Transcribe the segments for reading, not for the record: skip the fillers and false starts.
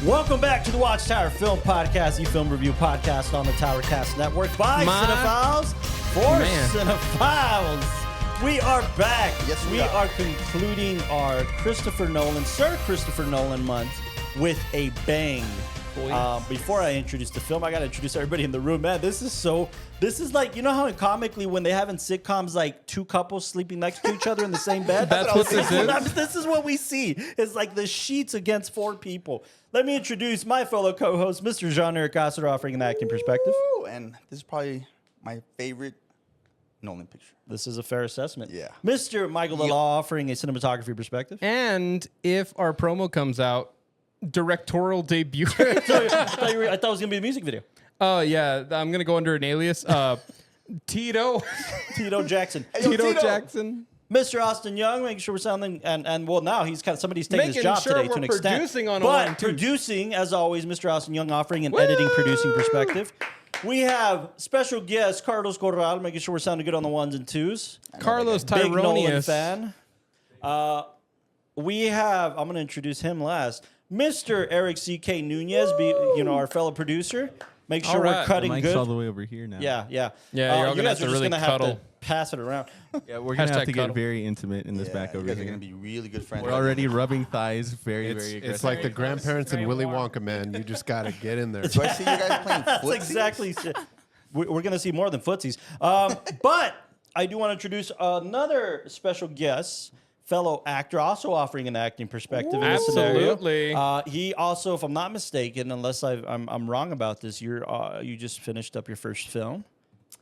Welcome back to the WatchTower Film Podcast, the film review podcast on the Towercast Network by Cinephiles for Cinephiles. We are back. Yes, we are concluding our Sir Christopher Nolan month with a bang. Before I introduce the film, I got to introduce everybody in the room. Man, this is like, you know how comically when they have in sitcoms like two couples sleeping next to each other in the same bed? That's what this is? This is what we see. It's like the sheets against four people. Let me introduce my fellow co-host, Mr. Jean-Eric Gasser, offering an acting perspective. And this is probably my favorite Nolan picture. This is a fair assessment. Yeah. Mr. Michael Lalaw, offering a cinematography perspective. And if our promo comes out, directorial debut. I thought it was going to be a music video. Oh, yeah. I'm going to go under an alias. Tito. Tito Jackson. Hey, yo, Tito Tito. Jackson. Mr. Austin Young, making sure we're sounding, and well, now he's kind of, somebody's taking his Making job sure today to we're an extent. producing on a but one, too. producing, as always, Mr. Austin Young, offering an editing, producing perspective. We have special guest Carlos Corral, making sure we're sounding good on the ones and twos. Carlos Big Nolan Tyronius. fan. We have, I'm going to introduce him last, Mr. Eric C.K. Nunez, our fellow producer. Make sure All we're right. cutting The mic's good. all the way over here now. Yeah. Yeah, you're all you gonna guys have are to really just gonna have to cuddle. pass it around. Yeah, we're going to have Hashtag to get cuddle. very intimate in this back you over guys are here. going to be really good friends. We're already rubbing thighs very It's aggressive. like the grandparents in Very Willy warm. Wonka, man. You just got to get in there. Do I see you guys playing That's footsies? exactly. We're going to see more than footsies. But I do want to introduce another special guest, fellow actor, also offering an acting perspective in this scenario. Absolutely. He also, if I'm not mistaken, unless I'm wrong about this, you just finished up your first film.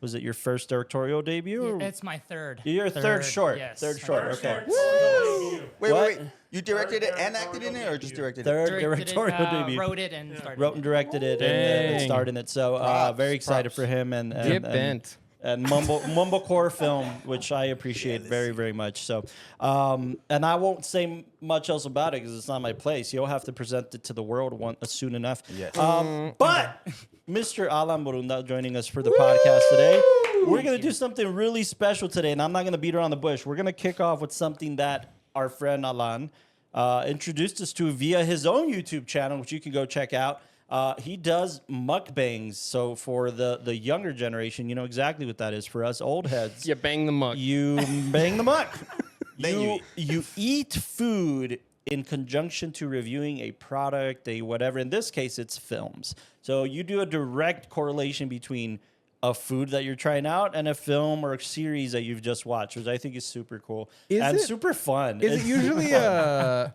Was it your first directorial debut? Or? It's my third. Your third short. Yes. Third my short. third Okay. short. Wait. You directed it and acted in it, or just directed it? Third Directed directorial it, debut. wrote it and started Wrote and directed it and Dang. starred in it. So Props, very excited props. for him Get bent. and mumblecore film, which I appreciate very, very much. So, and I won't say much else about it because it's not my place. You'll have to present it to the world soon enough. Yes. But Mr. Alan Borunda joining us for the podcast today. We're going to do something really special today, and I'm not going to beat around the bush. We're going to kick off with something that our friend Alan introduced us to via his own YouTube channel, which you can go check out. He does mukbangs. So for the younger generation, you know exactly what that is. For us old heads, You bang the muck. you bang the muck. Then you eat food in conjunction to reviewing a product, a whatever. In this case, it's films. So you do a direct correlation between a food that you're trying out and a film or a series that you've just watched, which I think is super cool and super fun. Is It's it usually super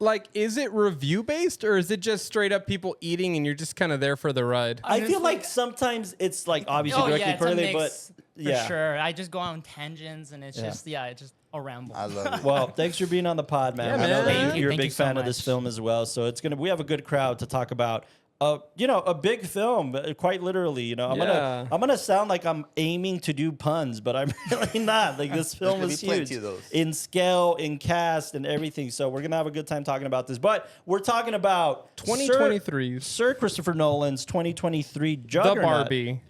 fun. is it review based or is it just straight up people eating and you're just kind of there for the ride? I feel like sometimes it's like obviously directly it's a correlated, mix, but for yeah. sure. I just go on tangents and it's just a ramble. I love it. Well, thanks for being on the pod, man. Yeah, I know man. that Thank you. you're a Thank big you so fan of this much. film as well. So we have a good crowd to talk about. A big film, quite literally. I'm gonna sound like I'm aiming to do puns, but I'm really not. Like this film gonna is be plenty huge of those. in scale, in cast, and everything. So we're gonna have a good time talking about this. But we're talking about 2023's Sir Christopher Nolan's 2023 The juggernaut, Barbie.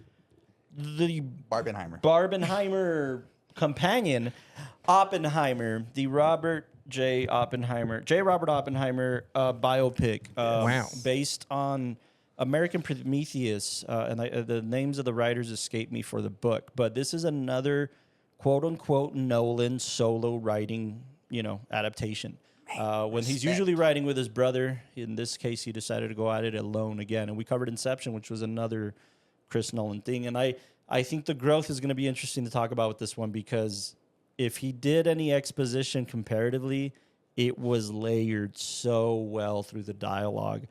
the Barbenheimer. Barbenheimer companion, Oppenheimer, the Robert Robert Oppenheimer biopic. Wow. Based on American Prometheus, and the names of the writers escape me for the book, but this is another quote unquote Nolan solo writing, adaptation. When he's usually writing with his brother, in this case, he decided to go at it alone again. And we covered Inception, which was another Chris Nolan thing. And I think the growth is going to be interesting to talk about with this one because if he did any exposition comparatively, it was layered so well through the dialogue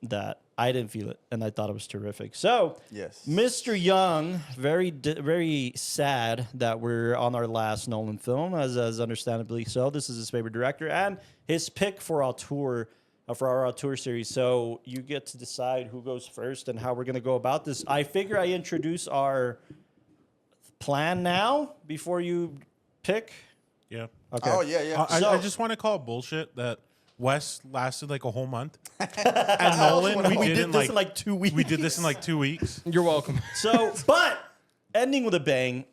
that I didn't feel it, and I thought it was terrific. So, Yes. Mr. Young, very sad that we're on our last Nolan film, as understandably so. This is his favorite director and his pick for our auteur series. So you get to decide who goes first and how we're going to go about this. I figure I introduce our plan now before you pick. Yeah. Okay. Oh, yeah. I just want to call it bullshit that Wes lasted like a whole month. And Nolan, we did this in like 2 weeks. We did this in like 2 weeks. You're welcome. So, but ending with a bang,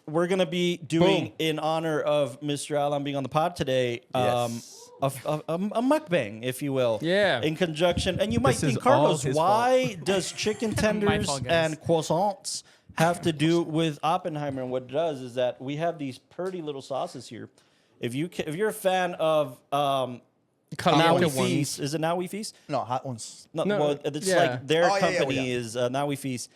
we're going to be doing Boom. in honor of Mr. Alan being on the pod today. Yes. a mukbang, if you will. Yeah. In conjunction, and you might This is think, all Carlos, his why does chicken tenders fault, guys. and croissants have to do with Oppenheimer? And what it does is that we have these pretty little sauces here. If you're a fan of Now We Kalika ones. Feast, is it Now We Feast? No, hot ones. No, No, well, it's yeah. like their Oh, yeah, company yeah. is Now We Feast.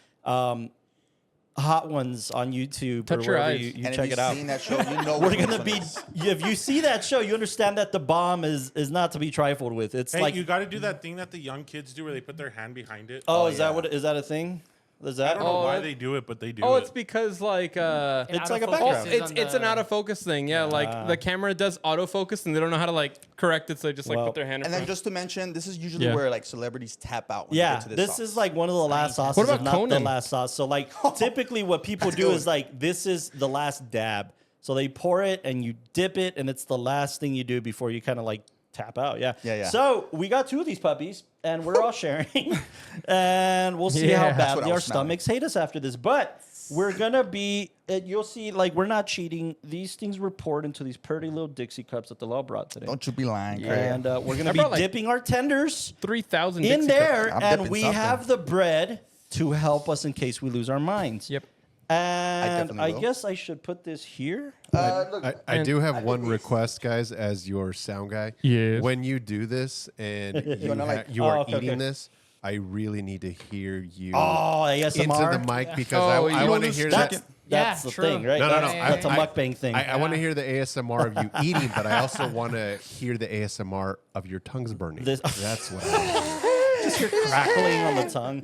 Hot Ones on YouTube Touch or your wherever eyes. you And check if it you've out. seen that show, you know We're which gonna one be. it is. If you see that show, you understand that the bomb is not to be trifled with. It's Hey, like, you got to do that thing that the young kids do where they put their hand behind it. oh, Oh, is that yeah. what? Is that a thing? Is I that? don't know why that- they do it, but they do Oh, it. it's because like It's like a oh, background. it's an autofocus thing. Yeah, like the camera does autofocus and they don't know how to like correct it, so they just like Well- put their hand in And then front. just to mention, this is usually Yeah. where like celebrities tap out. When Yeah, they get to this, this sauce. is like one of the last sauces. What about if not the Conan? last sauce. So like typically what people do is like this is the last dab. So they pour it and you dip it, and it's the last thing you do before you kind of like tap out. Yeah. Yeah, yeah. So we got 2 of these puppies, and we're all sharing, and we'll see Yeah. how That's what badly I our was smelling. stomachs hate us after this. But we're gonna be. You'll see. Like we're not cheating. These things were poured into these pretty little Dixie cups that the law brought today. Don't you be lying, Craig. And we're gonna I be brought, like, dipping our tenders 3,000 in Dixie there, cups. I'm and dipping we something. have the bread to help us in case we lose our minds. Yep. And definitely I will. guess I should put this here. Look, I And- do have one request, guys, as your sound guy. Yes. When you do this and you, wanna, like- you are okay, eating okay. this, I really need to hear you Oh, ASMR. into the mic because Oh, I you want to lose hear That's, that. that's Yeah, the true. thing, right? No, no, no. That's a mukbang thing. I want to hear the ASMR of you eating, but I also want to hear the ASMR of your tongues burning. This- That's what I Just your crackling on the tongue.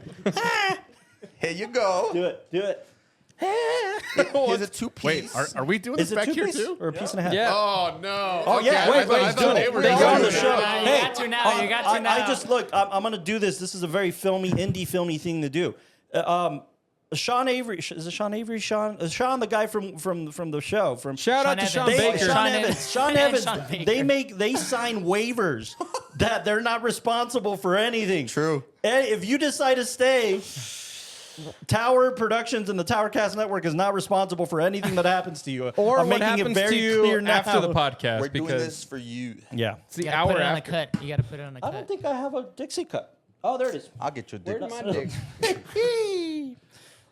here you go. Do it. Do it. Here's a 2-piece. Wait, are we doing Is this it back 2 here piece too? or a piece and a half? Yeah. Oh no! Oh, yeah. Okay, Wait, I thought he's doing they it. were They're doing on the it. show. You Hey, got to now. You got to I now. just look. I'm gonna do this. This is a very indie filmy thing to do. Sean Avery is it Sean Avery? Sean, the guy from the show. From Shout out to Sean Sean Evans. Baker. Sean Sean Evans. Evans. Sean And Evans. Sean Baker. They sign waivers that they're not responsible for anything. True. And if you decide to stay, Tower Productions and the Tower Cast Network is not responsible for anything that happens to you. Or I'm what making it happens very to you clear now. after the podcast We're doing because this for you. Yeah. it's the You gotta hour put it on a after. cut. You got to put it on a I cut. don't think I have a Dixie cup. Oh, there it is. I'll get you a dick. Where's my dick?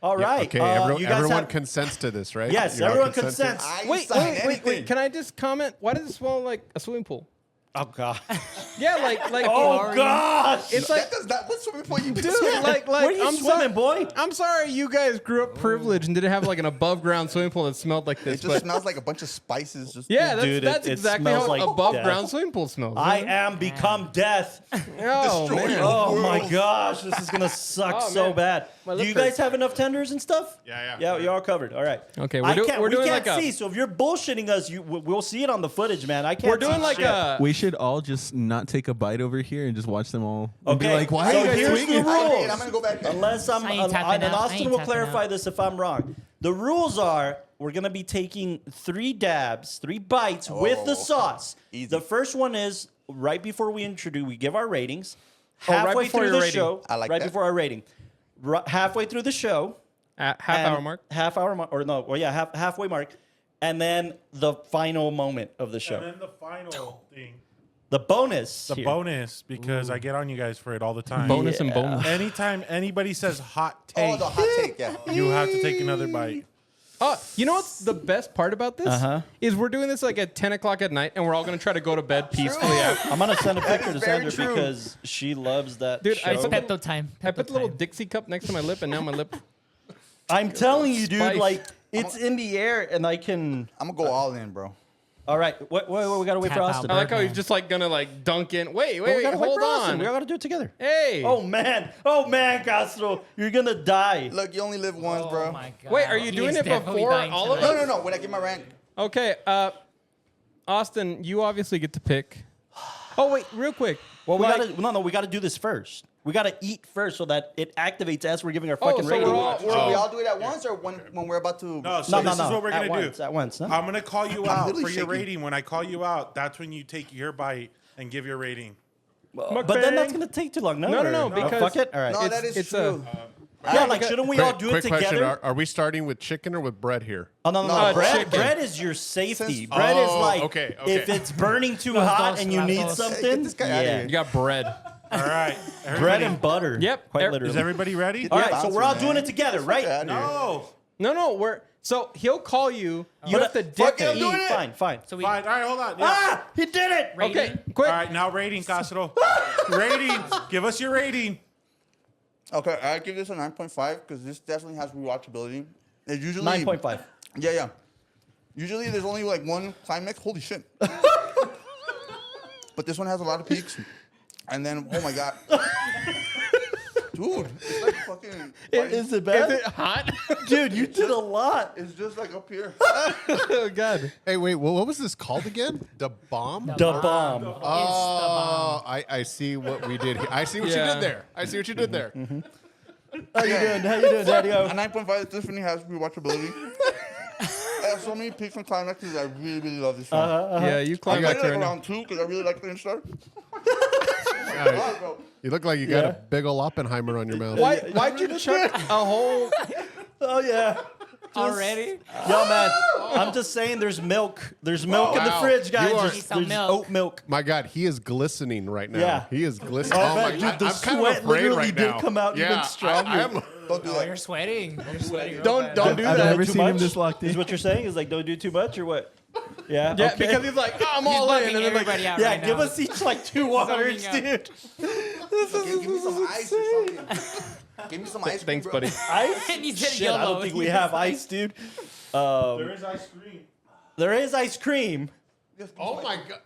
All right. Okay, you guys everyone have, consents to this, right? Yes, You're all everyone consenting? consents. I ain't Wait, signing wait. anything. Can I just comment? Why does it smell like a swimming pool? Oh God. Yeah, like Oh gosh. it's like That does not. What swimming pool you been dude, swimming? like Where are you I'm swimming, sorry, boy? I'm sorry, you guys grew up privileged and didn't have like an above ground swimming pool that smelled like It this. just But smells like a bunch of spices. Just yeah, that's, Dude, that's it exactly smells how like above death. ground swimming pool smells. I am become death. Oh Destroy man. your Oh my world. gosh, this is gonna suck Oh, so man. bad. My Do lip you guys hurts. have enough tenders and stuff? Yeah. Yeah, you're all covered. All right. Okay, I we're can't, doing we can't like see. So if you're bullshitting us, we'll see it on the footage, man. I can't. we're doing see like shit. a We should all just not take a bite over here and just watch them all. And Okay. Be like, why so are you guys here's swinging? the I rules. did. I'm gonna go back there. Unless I'm, I ain't tapping and out. I Austin ain't will tapping clarify out. this if I'm wrong. The rules are we're gonna be taking 3 dabs, 3 bites with the sauce. Easy. The first one is right before we give our ratings. Oh, right Halfway before through your the rating. show, I like right that. before our rating, halfway through the show, half and hour mark. half hour mark, or no, well yeah, halfway mark, and then the final moment of the show, And then the final thing, the bonus. the here. bonus, because I get on you guys for it all the time. Bonus and bonus. Anytime anybody says hot Oh, take, the hot take. Yeah. you have to take another bite. You know what's the best part about this? Uh-huh. Is we're doing this like at 10 o'clock at night, and we're all gonna try to go to bed peacefully after. I'm gonna send a picture to is very Sandra true. because she loves that Dude, show. I spent- Pepto time. I put the little time. Dixie cup next to my lip, and now my lip. I'm telling you, dude, Spice. like it's in the air, and I can. I'm gonna go all in, bro. All right, what? We gotta wait Tap for out, Austin. I like how Birdman. he's just like gonna like dunk in. Wait, we gotta wait hold for Austin. on. We gotta do it together. Hey. Oh man, Castro, you're gonna die. Look, you only live once, Oh bro. my God. Wait, are you He doing is it definitely before dying all of tonight. us? No. When I get my rank, Okay, Austin, you obviously get to pick. Oh wait, real quick. Well, we Like- gotta we gotta do this first. We gotta eat first so that it activates as we're giving our Oh, fucking so rating. we're all- should we all do it at once or when we're about to? No, so this is what we're at gonna once, do. at once. No? I'm gonna call you out literally for your shaking. rating. When I call you out, that's when you take your bite and give your rating. But then that's Mukbang. gonna take too long. No, No, or- because- fuck it. All right. No, It's- that is it's true. Yeah, like shouldn't we all do it Quick question: together? Are we starting with chicken or with bread here? Oh no, No, bread. chicken. Bread is your safety. Since- Bread is Oh, like okay. if it's burning too Los hot dos, and you los need dos. something. Get this guy outta here. You got bread. All right. Bread Everybody- and butter. Yep. Quite Is literally. Is everybody ready? All right, so Bouncer, we're all man. doing it together, right? Get outta here. No. No, so he'll call you. You But have to dip fuck it, it. I'm doing it. Fine. So we Fine. All right, hold on. Yeah. Ah, he did it. rating. Okay, quick. All right, now rating, Castro. Rating. Give us your rating. Okay, I give this a 9.5 because this definitely has rewatchability. It usually 9.5. Yeah. Usually there's only like one climax. Holy shit. But this one has a lot of peaks. And then, oh my God. Dude, it's like fucking. Is it bad? Is it hot? Dude, you did a lot. It's just like up here. Oh God. Hey, wait. What was this called again? The bomb. The bomb. Oh, I see what we did here. I see what you Yeah. did there. I see what you did there. How you doing? How you doing, Daddy? A 9.5 definitely has rewatchability. It has so many peaks and climaxes. I really, really love this film. Yeah, you I climb got back it there like now. around 2 because I really like the start. You look like you got Yeah. a big ol' Oppenheimer on your mouth. Why'd you chuck a whole? Oh yeah. Already? Yo, man. I'm just saying, there's milk. There's milk in the Wow. fridge, guys. You are- There's Some milk. oat milk. My God, he is glistening right now. Yeah. He is glistening. Oh, Oh, man, my dude, God. the I'm kind sweat of afraid literally right did now. come out even yeah, stronger. I am. Don't do Oh, that. you're sweating. You're sweating. Don't do I've that. never Too seen him much? this locked Is in. what you're saying? Is like, don't do too much or what? Yeah. Yeah, okay. because he's like, I'm He's all in, bugging and then like, everybody out Yeah, right give now. us each like 2 waters, Zoning out. dude. Give me some ice or something. Give me some ice. thanks, bro. buddy. Ice? And he said Shit, I yellow. don't think we He have was like- ice, dude. There is ice cream. There is ice cream. Oh my God.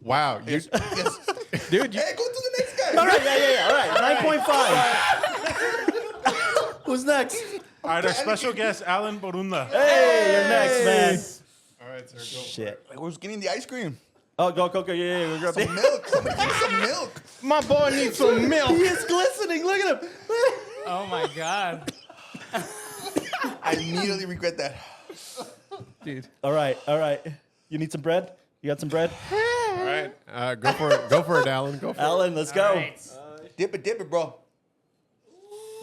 Wow. You, Yes. Dude, Hey, go to the next guy. All right, yeah. All right, 9.5. Who's next? All right, our special guest, Alan Borunda. Hey, you're next, man. all right, sir. Go. Shit. Who's getting the ice cream? Oh, go. Yeah. We're gonna Some milk. Somebody give me some milk. my boy needs some milk. He is glistening. Look at him. Oh my God. I immediately regret that. Dude. All right. You need some bread? You got some bread? All right. Go for it. Go for it, Alan. Go for it. Alan, let's go. All right. Dip it, bro.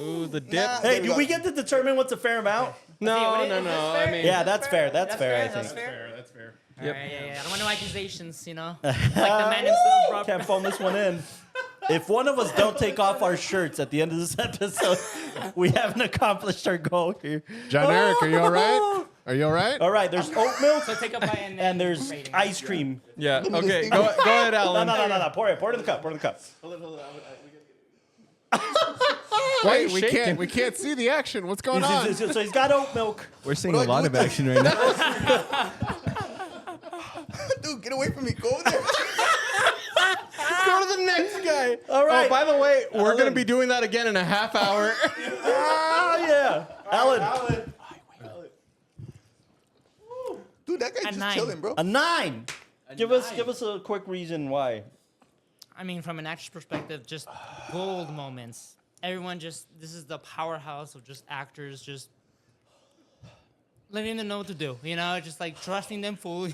Ooh, the dip. Nah. Hey, do we get to determine what's a fair amount? No. Is this I fair? mean, Yeah, that's fair. That's fair, I That's think. fair. That's fair. Yep. Yeah. I don't want no accusations, you know? Like the man himself, bro. Can't phone this one in. If one of us don't take off our shirts at the end of this episode, we haven't accomplished our goal here. John Eric, are you all right? Are you all right? All right, there's oat milk So take a bite and then and there's rating. ice cream. Yeah. Okay. Go ahead, No, Alan. no. Pour it in the cup. Wait, shaking? we can't see the action. What's going on? So he's got oat milk. We're seeing a lot of action right now. Dude, get away from me. Go over there. Go to the next guy. All right. Oh, by the way, we're Alan. gonna be doing that again in a half hour. Ah, yeah. Alan, Dude, that guy's A just 9. chilling, bro. a 9. Give us a quick reason why. I mean, from an actor's perspective, just gold moments. Everyone this is the powerhouse of just actors, just letting them know what to do. You know, just like trusting them fully.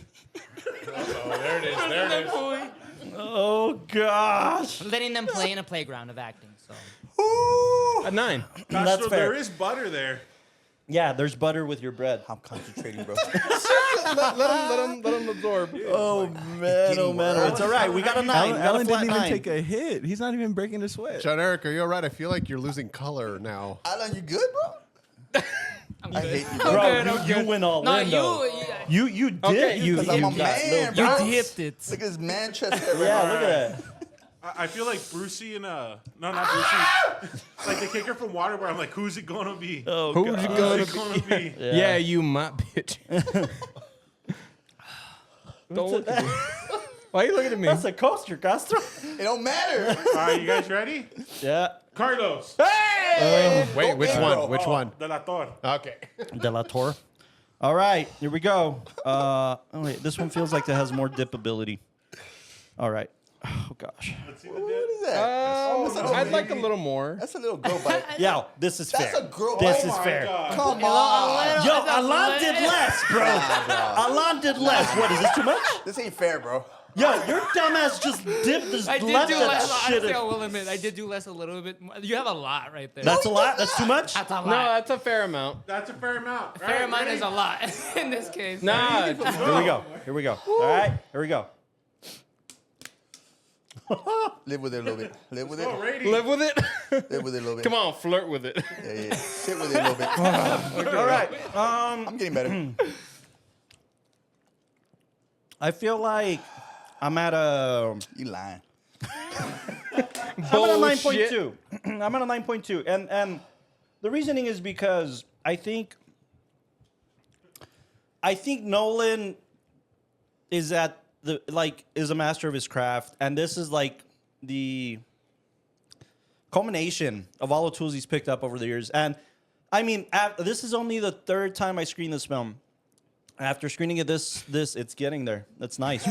There it is. There it is. fully. Oh gosh. Letting them play in a playground of acting. So A 9. That's Castro, fair. there is butter there. Yeah, there's butter with your bread. I'm concentrating, bro. Let him absorb. Oh man, It's all right. We got a 9. Alan, We got a Alan flat didn't even 9. take a hit. He's not even breaking a sweat. John Eric, are you all right? I feel like you're losing color now. Alan, you good, bro? I'm I good. hate you, bro. Bro, you went all No, in though. You did. Okay, you Because I'm a got man, no bro. doubt. dipped it. Look at his man chest hair. Yeah, look at that. I feel like Brucey and no, not Brucey. Like the kicker from Waterboy. I'm like, who's it gonna be? Oh, Who's God. it gonna Who's it be? gonna be? Yeah, you my bitch. Don't look at me. Why are you looking at me? That's a coaster, Castro. It don't matter. All right, you guys ready? Yeah. Carlos. Wait, which big, one? bro. Which one? De La Torre. Okay. De La Torre. All right, here we go. Oh wait, this one feels like it has more dip ability. All right. Oh gosh. Let's see the What dip. is that? I'd like a little more. That's a little girl bite. Yeah, this is That's fair. a girl This bite. is fair. Come on. Yo, Alan did less, bro. Alan did less. What is this too much? This ain't fair, bro. Yeah, your dumbass just dipped this I did left do that less. shit. Honestly, I will admit, I did do less a little bit more. You have a lot right there. That's a lot? That's too much? That's a lot. No, that's a fair amount. That's a fair amount. Fair amount is a lot in this case. Nah, Here we go. Here we go. All right, here we go. Live with it a little bit. Live with it. Oh, rating. live with it. Live with it a little bit. Come on, flirt with it. Yeah. Sit with it a little bit. All right. I'm getting better. I feel like I'm at a You lying. I'm at a 9.2. I'm at a 9.2. And the reasoning is because I think Nolan is at is a master of his craft, and this is like the culmination of all the tools he's picked up over the years. And I mean, this is only the third time I screened this film. After screening it, this it's getting there. That's nice.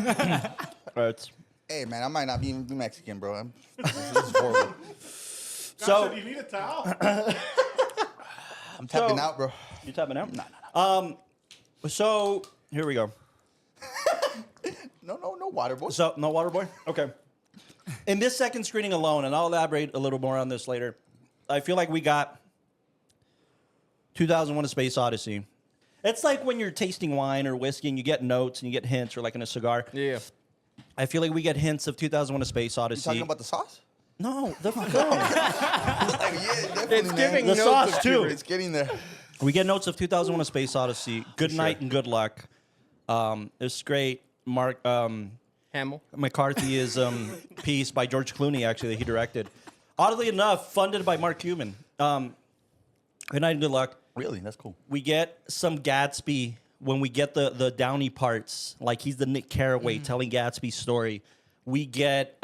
It's, Hey, man, I might not be Mexican, bro. This is horrible. so Do you need a towel? I'm tapping out, bro. you tapping out? No. So here we go. No water, boy. So no water boy. Okay. In this second screening alone, and I'll elaborate a little more on this later. I feel like we got 2001: A Space Odyssey. It's like when you're tasting wine or whiskey and you get notes and you get hints, or like in a cigar. Yeah. I feel like we get hints of 2001: A Space You Odyssey. talking about the sauce? No, the film. Like, yeah, definitely, It's man. giving The notes sauce of too. Kubrick. It's getting there. We get notes of 2001: A Space Odyssey. Good night and good luck. It's great. Mark Hamill. McCarthyism piece by George Clooney, actually, that he directed. Oddly enough, funded by Mark Cuban. Good night and good luck. Really? That's cool. We get some Gatsby when we get the Downey parts, like he's the Nick Carraway telling Gatsby's story. We get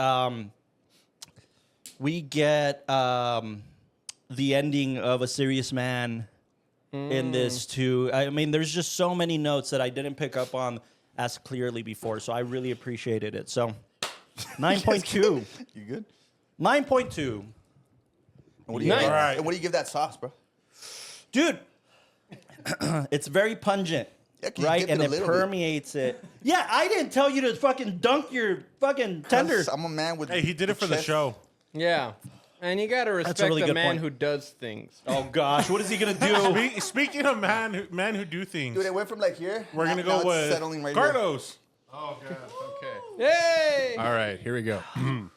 the ending of A Serious Man in this too. I mean, there's just so many notes that I didn't pick up on as clearly before, so I really appreciated it. So 9.2. You good? 9.2. And what do you Nice. give? All right. And what do you give that sauce, bro? Dude, it's very pungent, Yeah, can you right? dip And it a it little bit? permeates it. Yeah, I didn't tell you to fucking dunk your fucking tender. 'Cause I'm a man with. Hey, he did it for the chest. show. Yeah. And you gotta respect really the good man point. who does things. Oh gosh, what is he gonna do? Speaking of men who do things, Dude, it went from like here. we're now- gonna now go it's with settling right here. Carlos. Oh, God. Okay. Hey! All right, here we go.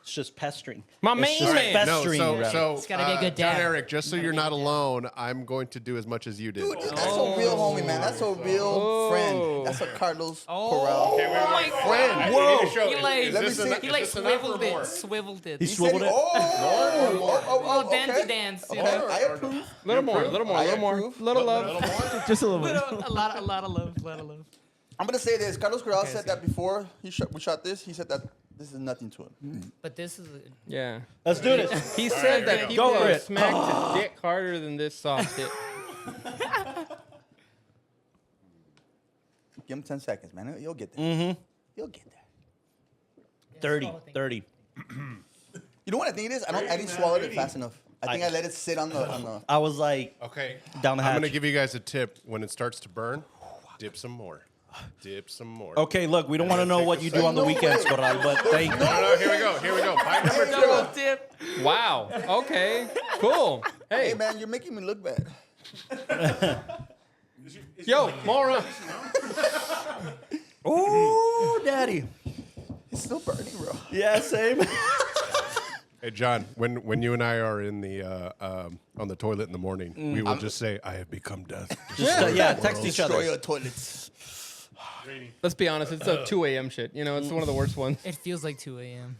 It's just pestering. My It's main just man. festering. No, rather. so It's gotta be a good John dad. Eric, just so Gotta you're be a not good dad. alone, I'm going to do as much as you did. Dude, that's a real homie, man. That's a real friend. That's a Carlos Corral. Oh my Friend. Whoa. He like, Let me see. he like swiveled it. Swiveled it. He He said swiveled it. Oh, okay. dancey dance. You Okay, know? I approve. Little more, little more, I little more. approve. Little love. Just a little bit. a lot of love, a lot of love. I'm gonna say this. Carlos Corral said that before we shot this. He said that this is nothing to him. But this is Yeah. Let's do this. He said that Go people for are it. smacked to dick harder than this sauce hit. Give him 10 seconds, man. You'll get there. Mm-hmm. You'll get there. 30. 30. You know what I think it is? I didn't swallow it fast enough. I think I let it sit on the. I was like, Okay. Down the I'm hatch. going to give you guys a tip. When it starts to burn, dip some more. Dip some more. okay, look, we don't want to know what you do on the weekends, Corral, but thank you. No, here we go. Here we go. Bite number two. double dip. Wow. Okay. Cool. Hey. Hey, man, you're making me look bad. Yo, Mora. Ooh, daddy. It's still burning, bro. Yeah, same. Hey, John, when you and I are in the on the toilet in the morning, we will just say, I have become death. Yeah, text each Destroy other. your toilets. Let's be honest. It's a 2 a.m. shit. You know, it's one of the worst ones. It feels like 2 a.m.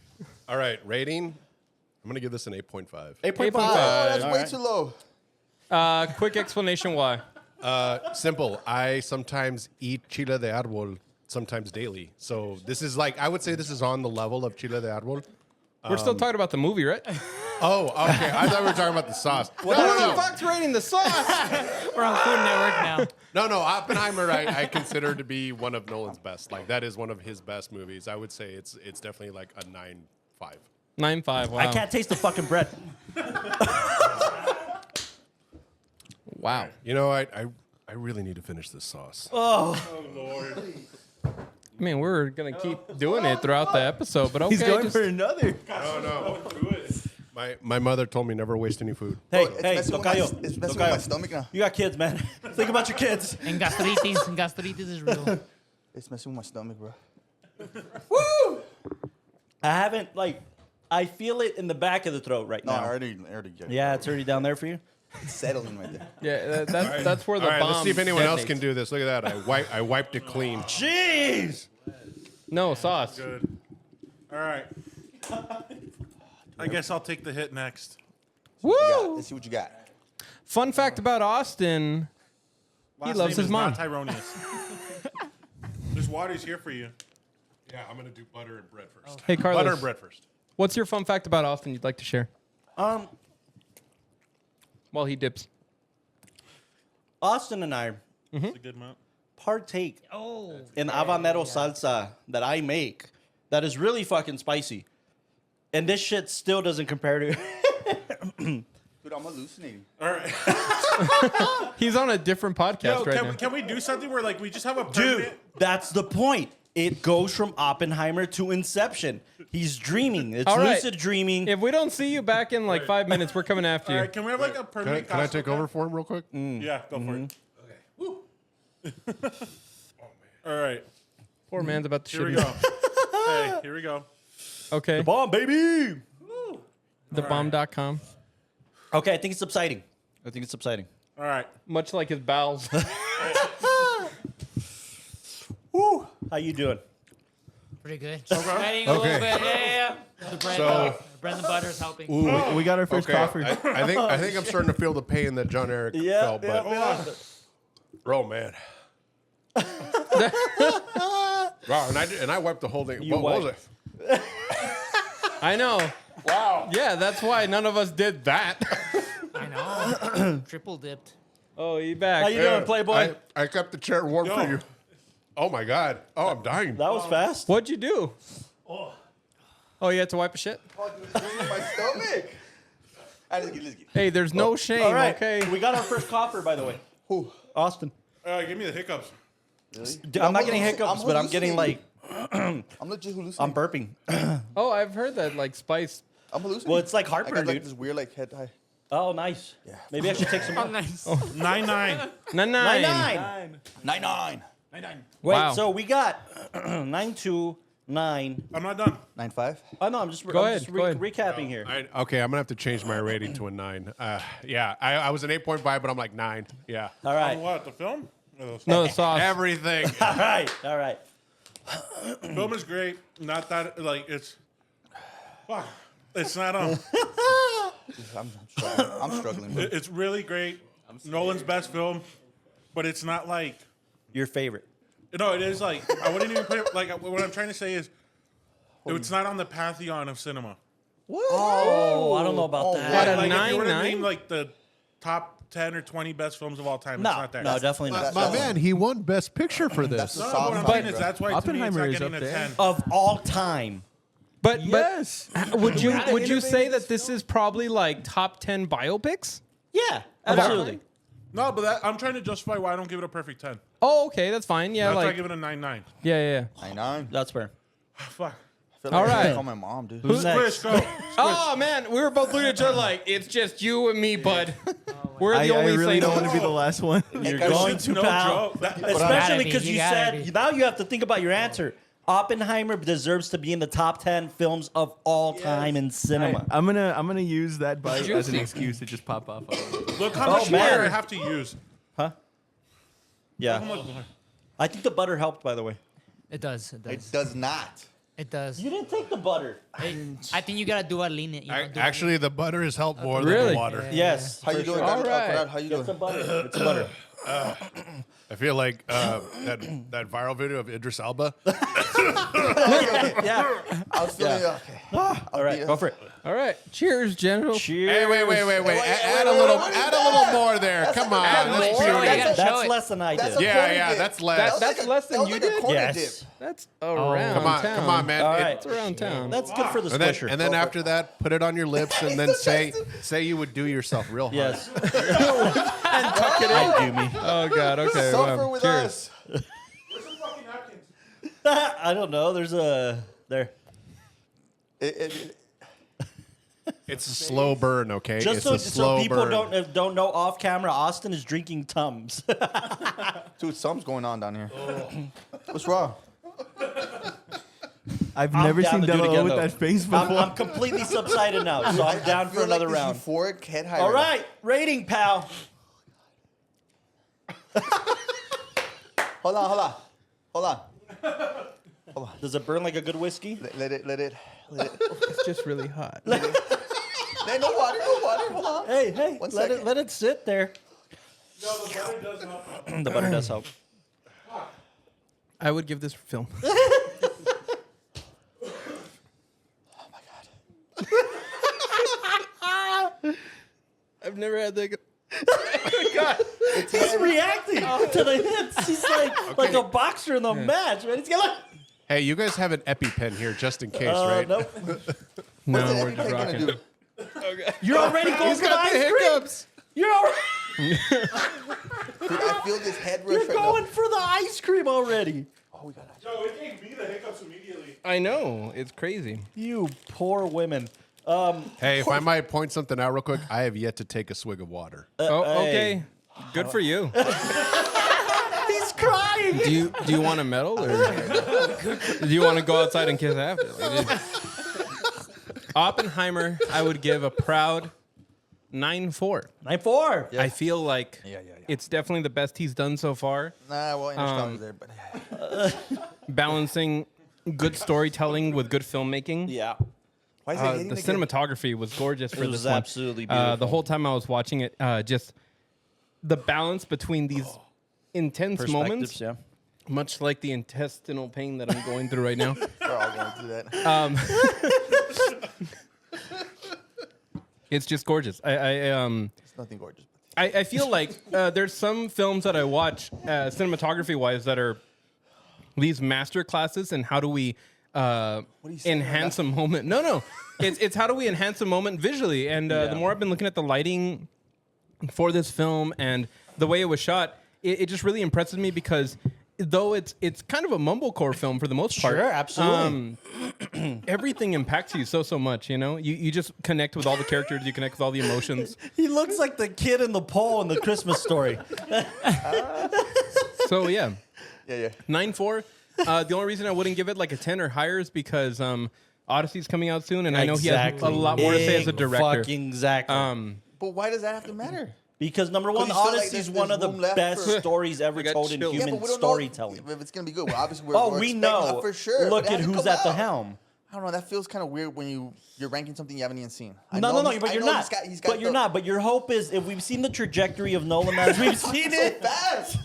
All right, rating. I'm going to give this an 8.5. 8.5. Oh, that's All way right. too low. Quick explanation why. Simple. I sometimes eat chile de árbol, sometimes daily. So this is like, I would say this is on the level of chile de árbol. We're still talking about the movie, right? Oh, okay. I thought we were talking about the sauce. What the fuck's rating the sauce? We're on Food Network now. No, Oppenheimer I consider to be one of Nolan's best. Like, that is one of his best movies. I would say it's definitely like a 9.5. 9.5. Wow. I can't taste the fucking bread. Wow. You know, I really need to finish this sauce. Oh Lord. I mean, we're gonna keep doing it throughout the episode, but okay. He's going just- for another. No. My mother told me never waste any food. Hey, Bro, hey, it's messing with my- Tocayo. it's messing with my Tocayo. stomach now. You got kids, man. Think about your kids. And gastritis is real. It's messing with my stomach, bro. I haven't, I feel it in the back of the throat right No, now. I already get it. Yeah, it's already down there for you. It's settling right there. Yeah, that's where the All right, bomb. let's see if anyone else detonates. can do this. Look at that. I wiped it clean. Jeez. No sauce. Good. All right. I guess I'll take the hit next. Woo! Let's see what you got. Fun fact about Austin: Last loves name his is mom. Not Tyronius. There's water's here for you. Yeah, I'm gonna do butter and bread first. Hey, Carlos. Butter and bread first. What's your fun fact about Austin you'd like to share? While he dips. Austin and I It's a good amount. partake Oh. in habanero salsa that I make that is really fucking spicy. And this shit still doesn't compare to... Dude, I'm hallucinating. All right. He's on a different podcast Yo, right now. can we do something where we just have a Dude, permanent? that's the point. It goes from Oppenheimer to Inception. He's dreaming. It's All right. lucid dreaming. If we don't see you back in 5 minutes, we're coming after All you. right, can we have a permanent? Can I costume take over for him real quick? Yeah, go for it. Okay. Woo. All right. Poor man's about to Here we shit. go. Hey, here we go. Okay. Bomb, baby! Thebomb.com. Okay, I think it's subsiding. All right. Much like his bowels. Woo! How you doing? Pretty good. Just sweating a little bit. Yeah. The bread, So- the bread and butter is helping. Ooh, we got our first Okay, coffee. I think I'm starting to feel the pain that John Eric felt, but oh man. Wow, and I wiped the whole thing. You What was wiped. it? I know. Wow. Yeah, that's why none of us did that. I know. Triple dipped. Oh, you back. How you doing, Playboy? I kept the chair warm for you. Oh my God. Oh, I'm dying. That was fast. What'd you do? Oh, you had to wipe a shit? My stomach. All right, let's get it. Hey, there's no shame, All right, okay? we got our first copper, by the way. Who? Austin. Give me the hiccups. Really? Dude, I'm not getting hiccups, but I'm getting I'm legit hallucinating. I'm burping. Oh, I've heard that, spice. I'm hallucinating. Well, it's like I heartburn, got dude. this weird head high. Oh, nice. Yeah. Maybe I should take some more. Nice. 9-9. 9-9. 9-9. 9-9. Wait, Wow. so we got 9-2, 9. I'm not done. 9-5. Oh, no, I'm just Go ahead. recapping here. Okay, I'm gonna have to change my rating to a 9. Yeah, I was an 8.5, but I'm like 9. Yeah. All right. What, the film? Or the No, the sauce. Everything. All right. film is great. Not that, it's... Fuck. It's not, I'm struggling. Bro. it's really great. Nolan's best film, but it's not Your favorite. No, it is I wouldn't even put it, what I'm trying to say is, it's not on the pantheon of cinema. What? Oh, I don't know about that. What, a If you were to 9-9? name, the top 10 or 20 best films of all time, it's No, not there. no, definitely not. My man, he won Best Picture for this. the No, soft what I'm side, saying is bro. that's why to me it's Oppenheimer not is getting up a there. 10. Of all time. But Yes. would you We would you say innovated that this is probably top 10 biopics? Yeah, absolutely. No, but I'm trying to justify why I don't give it a perfect 10. Oh, okay, that's fine. Yeah, That's why I give it a 9-9. yeah. 9-9. That's fair. Fuck. I feel All like I should right. call my mom, dude. Who's next? Squish, go. Oh man, we were both looking at each other it's just you and me, bud. We're I the only really don't want things. to be the last one. You're guys, going It's to no pal. joke. That- Especially gotta be, because you you gotta said be. now you have to think about your answer. Oppenheimer deserves to be in the top 10 films of all time in cinema. I'm gonna use that bite as an Juicy. excuse to just pop off. Look how much man. water I have to use. Huh? Yeah. I think the butter helped, by the way. It does. It does. It does not. It does. You didn't take the butter. I think you gotta do a lenient. Actually, the butter has helped more Really? than the water. Yes. How you for doing, sure. guys? All right. Corral, how you Get doing? some butter. It's butter. I feel like that viral video of Idris Elba. Yeah. I was feeling okay. All right, go for it. All right, cheers, General. Cheers. Hey, wait. Add a little more there. Come on. Let's more. shoot You it. gotta show That's it. less than I That's did. a Yeah, corner yeah, dip. that's less. That's less than that was you like a did? corner Yes. dip. That's around Come on, town. come on, man. All right. It's around town. That's good for the And then, squisher. and then after that, put it on your lips and then say you would do yourself real hard. Yes. and tuck it in. I do me. Oh God. Okay. Suffer well, with cheers. us. Where's some fucking napkins? I don't know. There's a there. It's a slow burn, okay? Just it's so, a slow so people burn. don't know off camera, Austin is drinking Tums. Dude, something's going on down here. What's wrong? I've I'm never down seen to do it Delo again, with though. that face before. I'm completely subsided now, so I'm down for another round. Euphoric head high. All right, rating, pal. Hold on. Does it burn like a good whiskey? Let it. It's just really hot. No water. Hold on. Hey, One let second. it sit there. No, the butter does help. The butter does help. I would give this film. I've never had that. He's reacting to the hits. He's like a boxer in the match, man. He's gonna. Hey, you guys have an EpiPen here just in case, right? Nope. No, What's the we're EpiPen just gonna rocking. do? You're already going He's for the got the ice cream. hiccups. You're already, Dude, I feel this head rush you're right going for the ice cream already. now. Oh, we got it. Joe, it gave me the hiccups immediately. I know. It's crazy. You poor women. Hey, if I might point something out real quick, I have yet to take a swig of water. Oh, hey. okay. Good for you. He's crying. Do you want a medal or do you want to go outside and kiss after? Oppenheimer, I would give a proud 9.4. 9-4. I feel like Yeah. it's definitely the best he's done so far. Nah, well, Interstellar's there, but Balancing good storytelling with good filmmaking. Yeah. why is it hitting The again? cinematography was gorgeous for It was this one. absolutely The beautiful. whole time I was watching it, just the balance between these intense moments, Perspectives, yeah. much like the intestinal pain that I'm going through right now. We're all going through that. It's just gorgeous. It's nothing gorgeous. I feel like there's some films that I watch cinematography wise that are these master classes and how do we saying enhance a moment. No, it's how do we enhance a moment visually. And the more I've been looking at the lighting for this film and the way it was shot, it just really impresses me because though it's kind of a mumblecore film for the most part. Sure, absolutely. Everything impacts you so much, you know? You just connect with all the characters, you connect with all the emotions. He looks like the kid in the pole in the Christmas story. So yeah. Yeah. 9.4. The only reason I wouldn't give it like a 10 or higher is because Odyssey's coming out soon, and I know he has a lot more to say as a director. Fucking exactly. But why does that have to matter? Because number one, you feel like Odyssey is there's one of the room left best for- stories ever got told in chills. human but we don't storytelling. know if it's gonna be good. Well, obviously, we're Oh, we expecting know. for sure. Look but it at hasn't who's come at the out. helm. I don't know. That feels kind of weird when you're ranking something you haven't even seen. No, but you're not. But you're not. But your hope is if we've seen the trajectory of Nolan as we've seen it. Fast.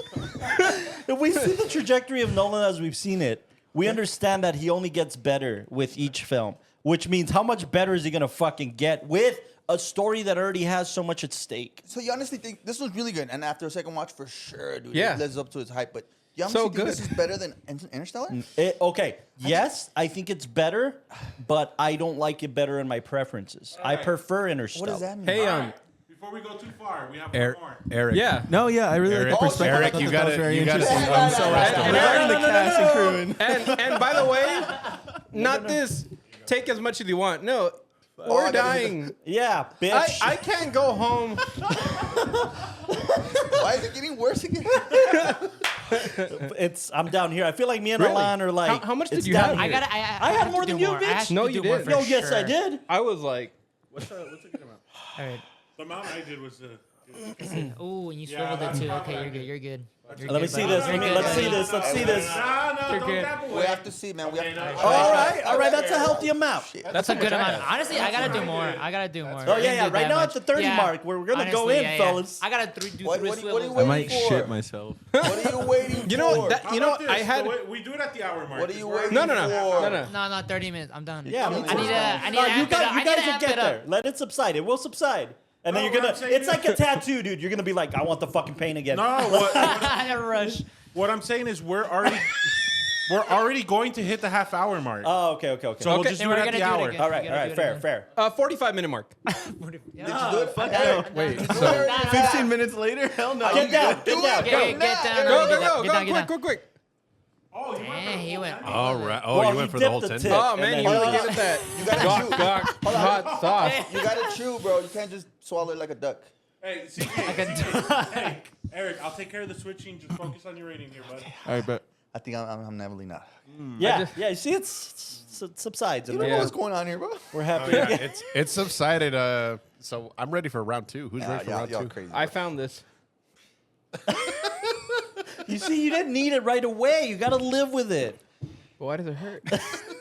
If we've seen the trajectory of Nolan as we've seen it, we understand that he only gets better with each film. Which means how much better is he gonna fucking get with a story that already has so much at stake? So you honestly think this was really good, and after a second watch, for sure, dude, Yeah. it lives up to its hype. But you honestly So think this good. is better than Interstellar? Okay, yes, I think it's better, but I don't like it better in my preferences. I prefer Interstellar. What does that mean? Hey, Before we go too far, we have Eric, one more. Eric. yeah. No, yeah, I really like the Eric, perspective. I Eric, thought you that was gotta- very you gotta- interesting. I'm so And- Regarding the no, cast and crew and And by the way, not this. Take as much as you want. No, we're dying. Yeah, bitch. I can't go home. Why is it getting worse again? I'm down here. I feel like me and Really? Alan are like. How much did it's you down have? here. I had have more to than do you, more. I bitch. have to No, do you more didn't. for Yo, yes, I sure. did. I was like, What's a good amount? All right. The amount I did was Oh, and you Yeah, swiveled it that's too. probably Okay, you're good. good. You're good. You're Let me good, see buddy. this. You're good, Let's see buddy. this. Let's see this. no, You're don't good. tap We away. have to see, man. We have to. All right. That's a healthy amount. That's a good amount. Honestly, I gotta do more. I gotta do more. Oh, I yeah, didn't yeah. do Right that now much. at the 30 Yeah. mark, we're gonna go Honestly, in, yeah, yeah. fellas. I gotta do What- three what do you swivels. wait I might for? shit myself. What are you waiting you know for? what? That, How you know, about this? I had. We do it at the hour mark. What are you We're waiting No. for? No, 30 minutes. I'm done. Yeah, me I too. need to. I need to No, you amp it up. guys I need will to amp get it there. up. Let it subside. It will subside. And then No, you're what gonna. I'm saying It's is- like a tattoo, dude. You're gonna be like, I want the fucking pain again. No, I gotta rush. what I'm saying is we're already going to hit the half hour mark. Oh, okay. So we'll Okay. just Then do we're it at gonna the do it hour. again. All We right. gotta do it Fair. again. 45-minute mark. Did you do it? Fuck Done. Wait, Done. so- Done. 15 minutes later? Hell no. Get down. Get down. Get down. Go, Get down. quick. Get Oh, Man, he went. All right. Oh, Well, you went he for the whole dipped the 10. tip. Oh And man, then you he really was- get that You gotta chew. hot sauce. You gotta chew, bro. You can't just swallow it like a duck. Hey, CK, Eric, I'll take care of the switching. Just focus on your rating here, bud. All right, but I think I'm definitely not. Yeah, yeah. You see, it subsides. You And don't then know what's going on here, bro. we're happy. Yeah, it's subsided. So I'm ready for round 2. Who's ready for round 2? Crazy. I found this. You see, you didn't need it right away. You got to live with it. Why does it hurt?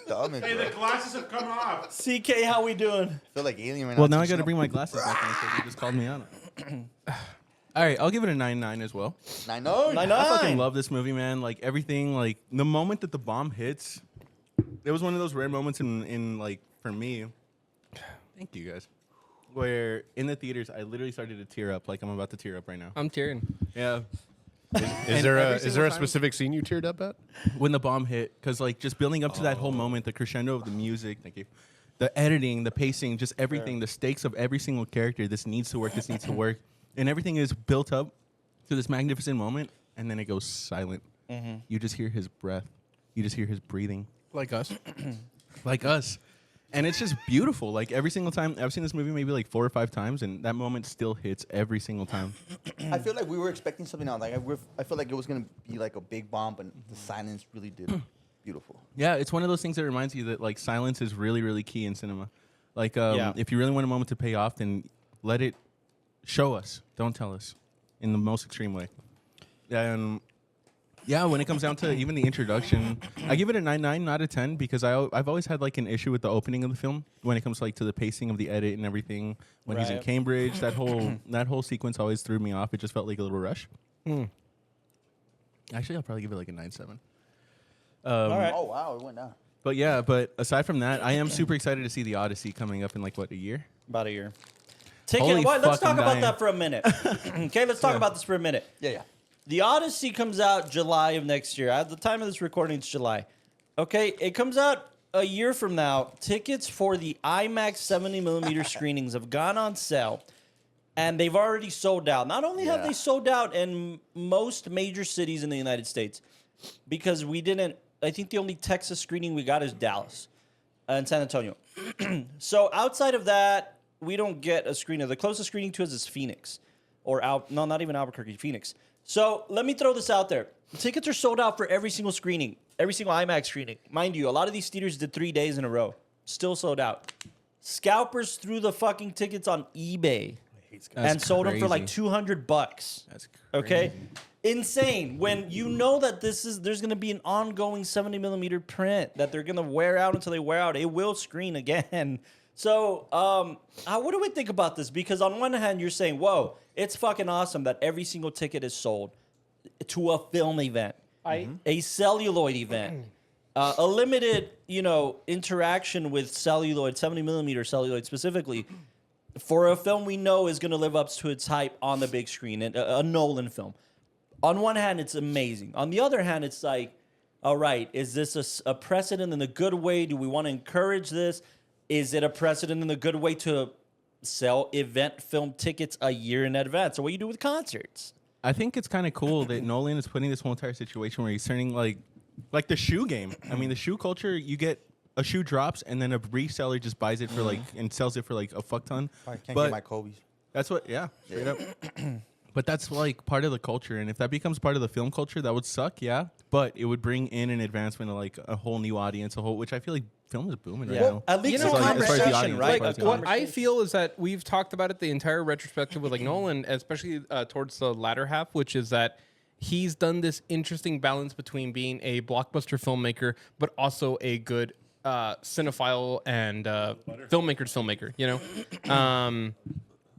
Dumb Hey, the glasses have come off. CK, how we doing? I feel like alien right now. well, now I got to bring my glasses back on because you just called me on it. All right, I'll give it a 9.9 as well. 9-9. I fucking love this movie, man. Like everything, like the moment that the bomb hits, it was one of those rare moments in like for me. Thank you guys. Where in the theaters, I literally started to tear up, like I'm about to tear up right now. I'm tearing. Yeah, Is there every a single time- specific scene you teared up at? when the bomb hit, because like just building up to that whole moment, the crescendo of the music, thank you, the editing, the pacing, just everything, the stakes of every single character. This needs to work. This needs to work, and everything is built up to this magnificent moment, and then it goes silent. You just hear his breath. You just hear his breathing. Like us. Like us. And it's just beautiful. Like every single time, I've seen this movie maybe like 4 or 5 times, and that moment still hits every single time. I feel like we were expecting something else. Like I feel like it was gonna be like a big bomb, but the silence really did beautiful. Yeah, it's one of those things that reminds you that like silence is really, really key in cinema. Like Yeah. if you really want a moment to pay off, then let it show us. Don't tell us in the most extreme way. And yeah, when it comes down to even the introduction, I give it a 9.9, not a 10, because I've always had like an issue with the opening of the film when it comes like to the pacing of the edit and everything. When he's in Right. Cambridge, that whole sequence always threw me off. It just felt like a little rush. Actually, I'll probably give it like a 9.7. All right. Oh wow, it went down. But yeah, but aside from that, I am super excited to see the Odyssey coming up in like what, a year? About a year. Holy Let's talk fucking about dying. that for a minute. Okay, let's talk about this for a minute. Yeah. The Odyssey comes out July of next year. At the time of this recording, it's July. Okay, it comes out a year from now. Tickets for the IMAX 70mm screenings have gone on sale, and they've already sold out. Not only have Yeah. they sold out in most major cities in the United States, because we didn't. I think the only Texas screening we got is Dallas and San Antonio. So outside of that, we don't get a screening. The closest screening to us is Phoenix, not even Albuquerque, Phoenix. So let me throw this out there. Tickets are sold out for every single screening, every single IMAX screening. Mind you, a lot of these theaters did 3 days in a row. Still sold out. Scalpers threw the fucking tickets on eBay and sold them for like crazy. $200. That's Okay? Insane. When you know that there's going to be an ongoing 70mm print that they're going to wear out until they wear out. It will screen again. So, what do we think about this? Because on one hand, you're saying, whoa, it's fucking awesome that every single ticket is sold to a film event, a celluloid event, a limited, interaction with celluloid, 70mm celluloid specifically, for a film we know is going to live up to its hype on the big screen, a Nolan film. On one hand, it's amazing. On the other hand, it's like, all right, is this a precedent in a good way? Do we want to encourage this? Is it a precedent in a good way to sell event film tickets a year in advance? Or what you do with concerts? I think it's kind of cool that Nolan is putting this whole entire situation where he's turning like the shoe game. I mean, the shoe culture, you get a shoe drops and then a reseller just buys it for like and sells it for like a fuck ton. I can't But get my Kobe's. that's what, yeah, straight up. But that's like part of the culture, and if that becomes part of the film culture, that would suck, yeah. But it would bring in an advancement of like a whole new audience, which I feel like film is booming right now. At least You know, a as far as the conversation, audience, right? as far as the What I feel is that we've talked about it the entire retrospective with like Nolan, especially towards the latter half, which is that he's done this interesting balance between being a blockbuster filmmaker, but also a good cinephile and filmmaker's filmmaker,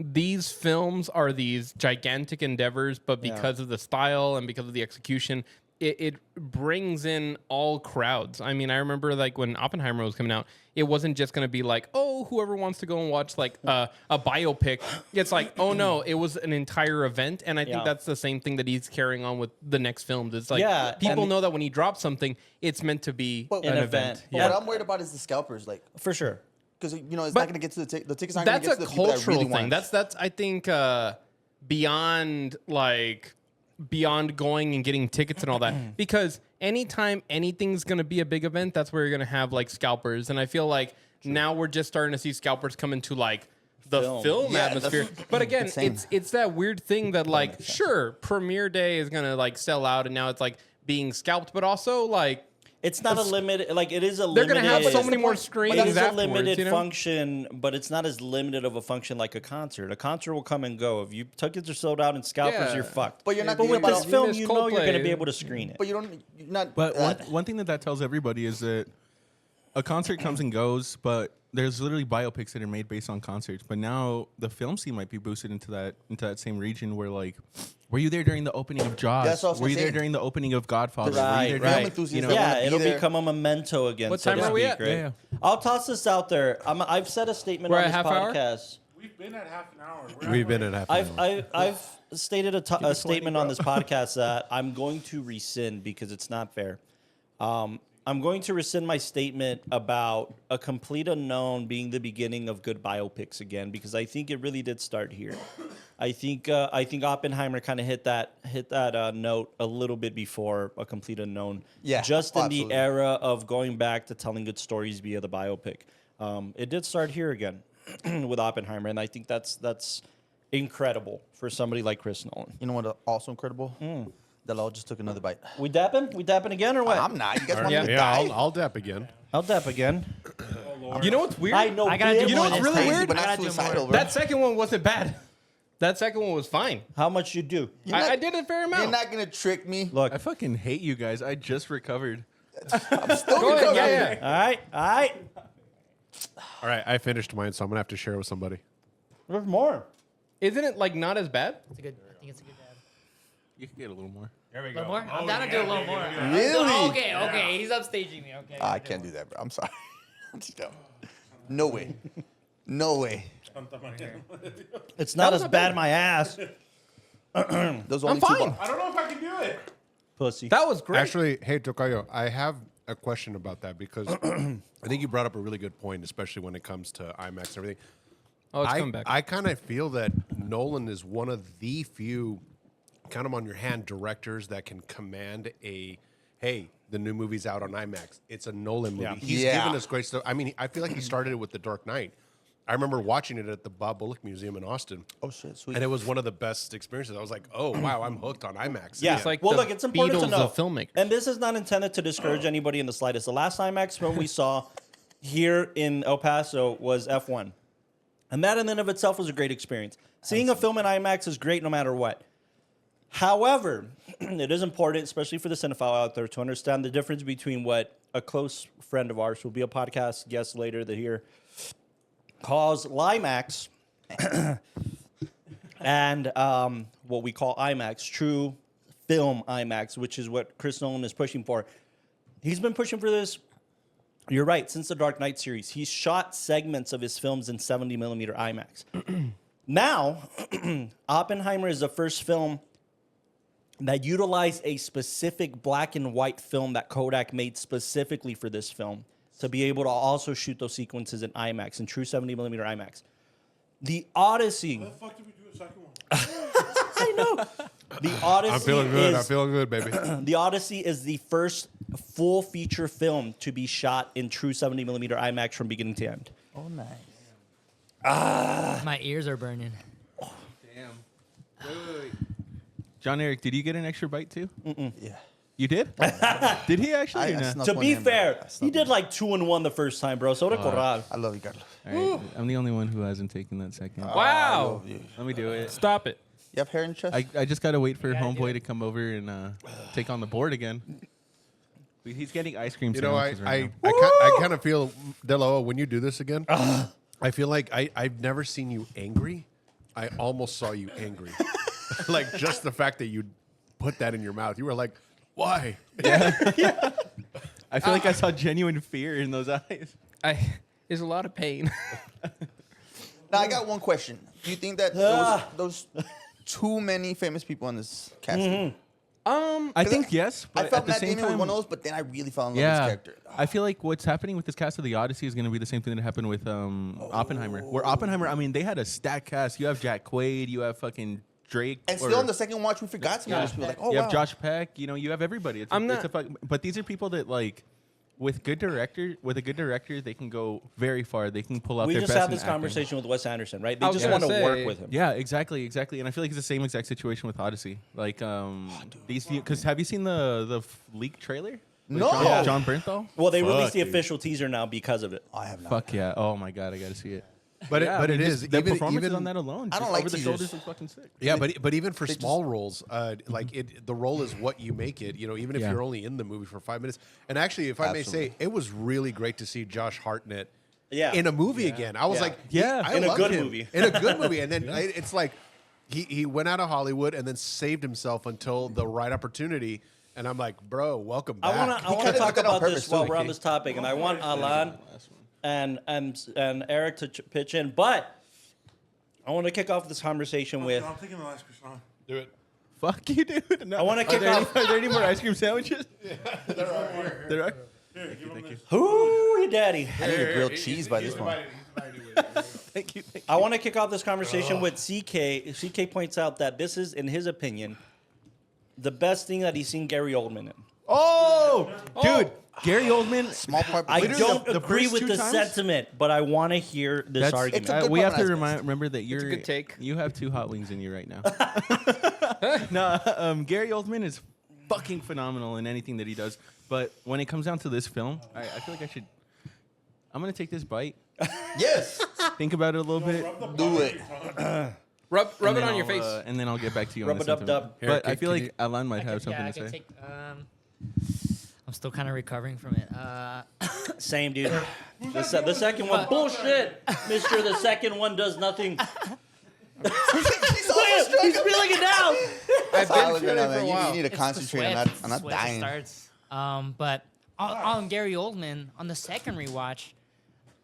these films are these gigantic endeavors, but because of the style and because of the execution, it brings in all crowds. I mean, I remember like when Oppenheimer was coming out, it wasn't just going to be like, oh, whoever wants to go and watch like a biopic. It's like, oh no, it was an entire event. And I think that's the same thing that he's carrying on with the next films. It's like people know that when he drops something, it's meant to be an event. But what I'm worried about is the scalpers, like, For sure. because it's not going to get to the tickets aren't going to That's get a to the people that cultural really thing. want. That's I think beyond going and getting tickets and all that. Because anytime anything's gonna be a big event, that's where you're gonna have like scalpers. And I feel like now we're just starting to see scalpers come into like the film Yeah, atmosphere. that's But again, insane. it's that weird thing that like sure, premiere day is gonna like sell out, and now it's like being scalped, but also like It's not a limited, like it is a they're limited. gonna have so many more screens But it is a afterwards, limited you know? function, but it's not as limited of a function like a concert. A concert will come and go. If you tickets are sold out and scalpers, Yeah. you're fucked. But you're not But thinking with this about- film, miss you know you're going to Coldplay. be able to screen it. But you're not. But one thing that tells everybody is that a concert comes and goes, but there's literally biopics that are made based on concerts. But now the film scene might be boosted into that same region where like, were you there during the opening of Jaws? That's what I was Were you there saying. during the opening of Godfather? Were you Right, there right. during- enthusiasts you know, that Yeah, wanna be it'll there. become a memento again. What so time to are we speak, at? right? Yeah, I'll toss this out there. I've said a statement We're on at this half hour? podcast. We've been at half an hour. We're We've at, been at half an hour. I've stated a statement on this podcast that I'm going to rescind because it's not fair. I'm going to rescind my statement about A Complete Unknown being the beginning of good biopics again, because I think it really did start here. I think Oppenheimer kind of hit that note a little bit before A Complete Unknown. Yeah, just in absolutely. the era of going back to telling good stories via the biopic. It did start here again with Oppenheimer, and I think that's incredible for somebody like Chris Nolan. You know what? Also incredible. That law just took another bite. We dapping? We dapping again or what? I'm not. You guys want me to Yeah, die? I'll dap again. I'll dap again. You know what's weird? I know. I gotta do bitch. You know more what's this really time. weird? But I not gotta do more. suicidal, bro. That second one wasn't bad. That second one was fine. How much you do? You're not- I did a fair amount. You're not gonna trick me. Look. I fucking hate you guys. I just recovered. Go ahead. Yeah, yeah. All right. All right. All right, I finished mine, so I'm gonna have to share with somebody. There's more. Isn't it like not as bad? It's a good. I think it's a good dad. You can get a little more. There we A go. little more? I'm Oh, down to yeah, do a little yeah, more. yeah, yeah. Really? Okay. He's upstaging me. Okay. I can't do that, bro. I'm sorry. No way. No way. It's not was as not bad bad. my ass. Those are I'm only two fine. bars. I don't know if I can do it. Pussy. That was great. Actually, hey Tokayo, I have a question about that because I think you brought up a really good point, especially when it comes to IMAX and everything. oh, it's coming back. I kind of feel that Nolan is one of the few, count them on your hand, directors that can command hey, the new movie's out on IMAX. It's a Nolan movie. Yeah. He's Yeah. given us great stuff. I mean, I feel like he started it with The Dark Knight. I remember watching it at the Bob Bullock Museum in Austin. Oh shit, sweet. And it was one of the best experiences. I was like, oh, wow, I'm hooked on IMAX. Yeah. It's like well, the look, it's important to Beatles know. of filmmakers. And this is not intended to discourage anybody in the slightest. The last IMAX film we saw here in El Paso was F1. And that in and of itself was a great experience. Seeing a film in IMAX is great no matter what. However, it is important, especially for the cinephile out there, to understand the difference between what a close friend of ours, who will be a podcast guest later that here, calls Limax and what we call IMAX, true film IMAX, which is what Chris Nolan is pushing for. He's been pushing for this, you're right, since the Dark Knight series. He's shot segments of his films in 70 millimeter IMAX. Now, Oppenheimer is the first film that utilized a specific black and white film that Kodak made specifically for this film to be able to also shoot those sequences in IMAX, in true 70 millimeter IMAX. The Odyssey. How the fuck did we do a second one? I know. The Odyssey I'm feeling good. I'm is feeling good, baby. the Odyssey is the first full feature film to be shot in true 70 millimeter IMAX from beginning to end. Oh nice. My ears are burning. Damn. Wait. John Eric, did you get an extra bite too? Yeah. You did? Did he actually? or I not? snuck To one be in, bro. fair, I he snuck did one. like 2 and 1 the first time, bro. So did Corral. I love you, Carlos. All right, I'm the only one who hasn't taken that second. I Wow. love you. Let me do it. Stop it. You have hair in your chest? I just gotta wait for gotta do homeboy it. to come over and take on the board again. He's getting ice cream You know, sandwiches right now. I kind of feel, Delo, when you do this again, I feel like I've never seen you angry. I almost saw you angry. Like, just the fact that you put that in your mouth. You were like, why? I feel like I saw genuine fear in those eyes. There's a lot of pain. Now, I got one question. Do you think that those too many famous people in this casting? I think yes, but I felt at the Matt same Damon was time, one of those, but then I really fell in love with yeah, his character. I feel like what's happening with this cast of the Odyssey is going to be the same thing that happened with Oppenheimer. Where Oppenheimer, I mean, they had a stacked cast. You have Jack Quaid, you have fucking Drake. And still on the second watch, we forgot some of those people. Like, oh, you wow. have Josh Peck. You know, you have everybody. But these are people that like. With a good director, they can go very far. They can pull out We their just best had this in acting. conversation with Wes Anderson, right? They I was just want to gonna work say- with him. Yeah, exactly. And I feel like it's the same exact situation with Odyssey. Like, these because have you seen the leak trailer? With No. John Bernthal. Well, they released Fuck, the dude. official teaser now because of it. I have not. Fuck yeah! Oh my god, I gotta see it. But Yeah, but I mean, it just is the even performances on that alone. I don't just like over the teasers. shoulders is fucking sick. Yeah, but even for small roles, like the role is what you make it. You know, even if Yeah. you're only in the movie for 5 minutes. And actually, if I may say, it was really great to see Josh Hartnett in a movie again. I was like, I In a loved good him. movie. In a good movie. And then it's like he went out of Hollywood and then saved himself until the right opportunity. And I'm like, bro, welcome back. I want to kinda talk did that on about this purpose, while too. we're on this topic, and I want Alan and Eric to pitch in, but I want to kick off this conversation with. I'm thinking the last croissant. Do it. Fuck you, dude. No. I wanna kick off- Are there any more ice cream sandwiches? There are. Here, give him this. Who, daddy? I need a grilled cheese by this point. Thank you. I want to kick off this conversation with CK. CK points out that this is, in his opinion, the best thing that he's seen Gary Oldman in. Oh, dude, Gary Oldman. Small part. I Literally don't the agree first with two the times? sentiment, but I want to hear this That's- argument. It's a good we have to one, remember that you're a good take. You have 2 hot wings in you right now. No, Gary Oldman is fucking phenomenal in anything that he does. But when it comes down to this film, I feel like I'm gonna take this bite, Yes. think about it a little bit, Do it. Rub and it then on your I'll, face. and then I'll get back to you Rub on it the up, sentiment. dub. Here, But I can- feel can like Alan might have something I to can say. take. I'm still kind of recovering from it. Same, dude. The second one, bullshit, Mister. The second one does nothing. He's feeling it now. I've been Look at feeling that, it for a man. while. You need to concentrate on that. I'm not dying. Starts. But on Gary Oldman, on the second rewatch,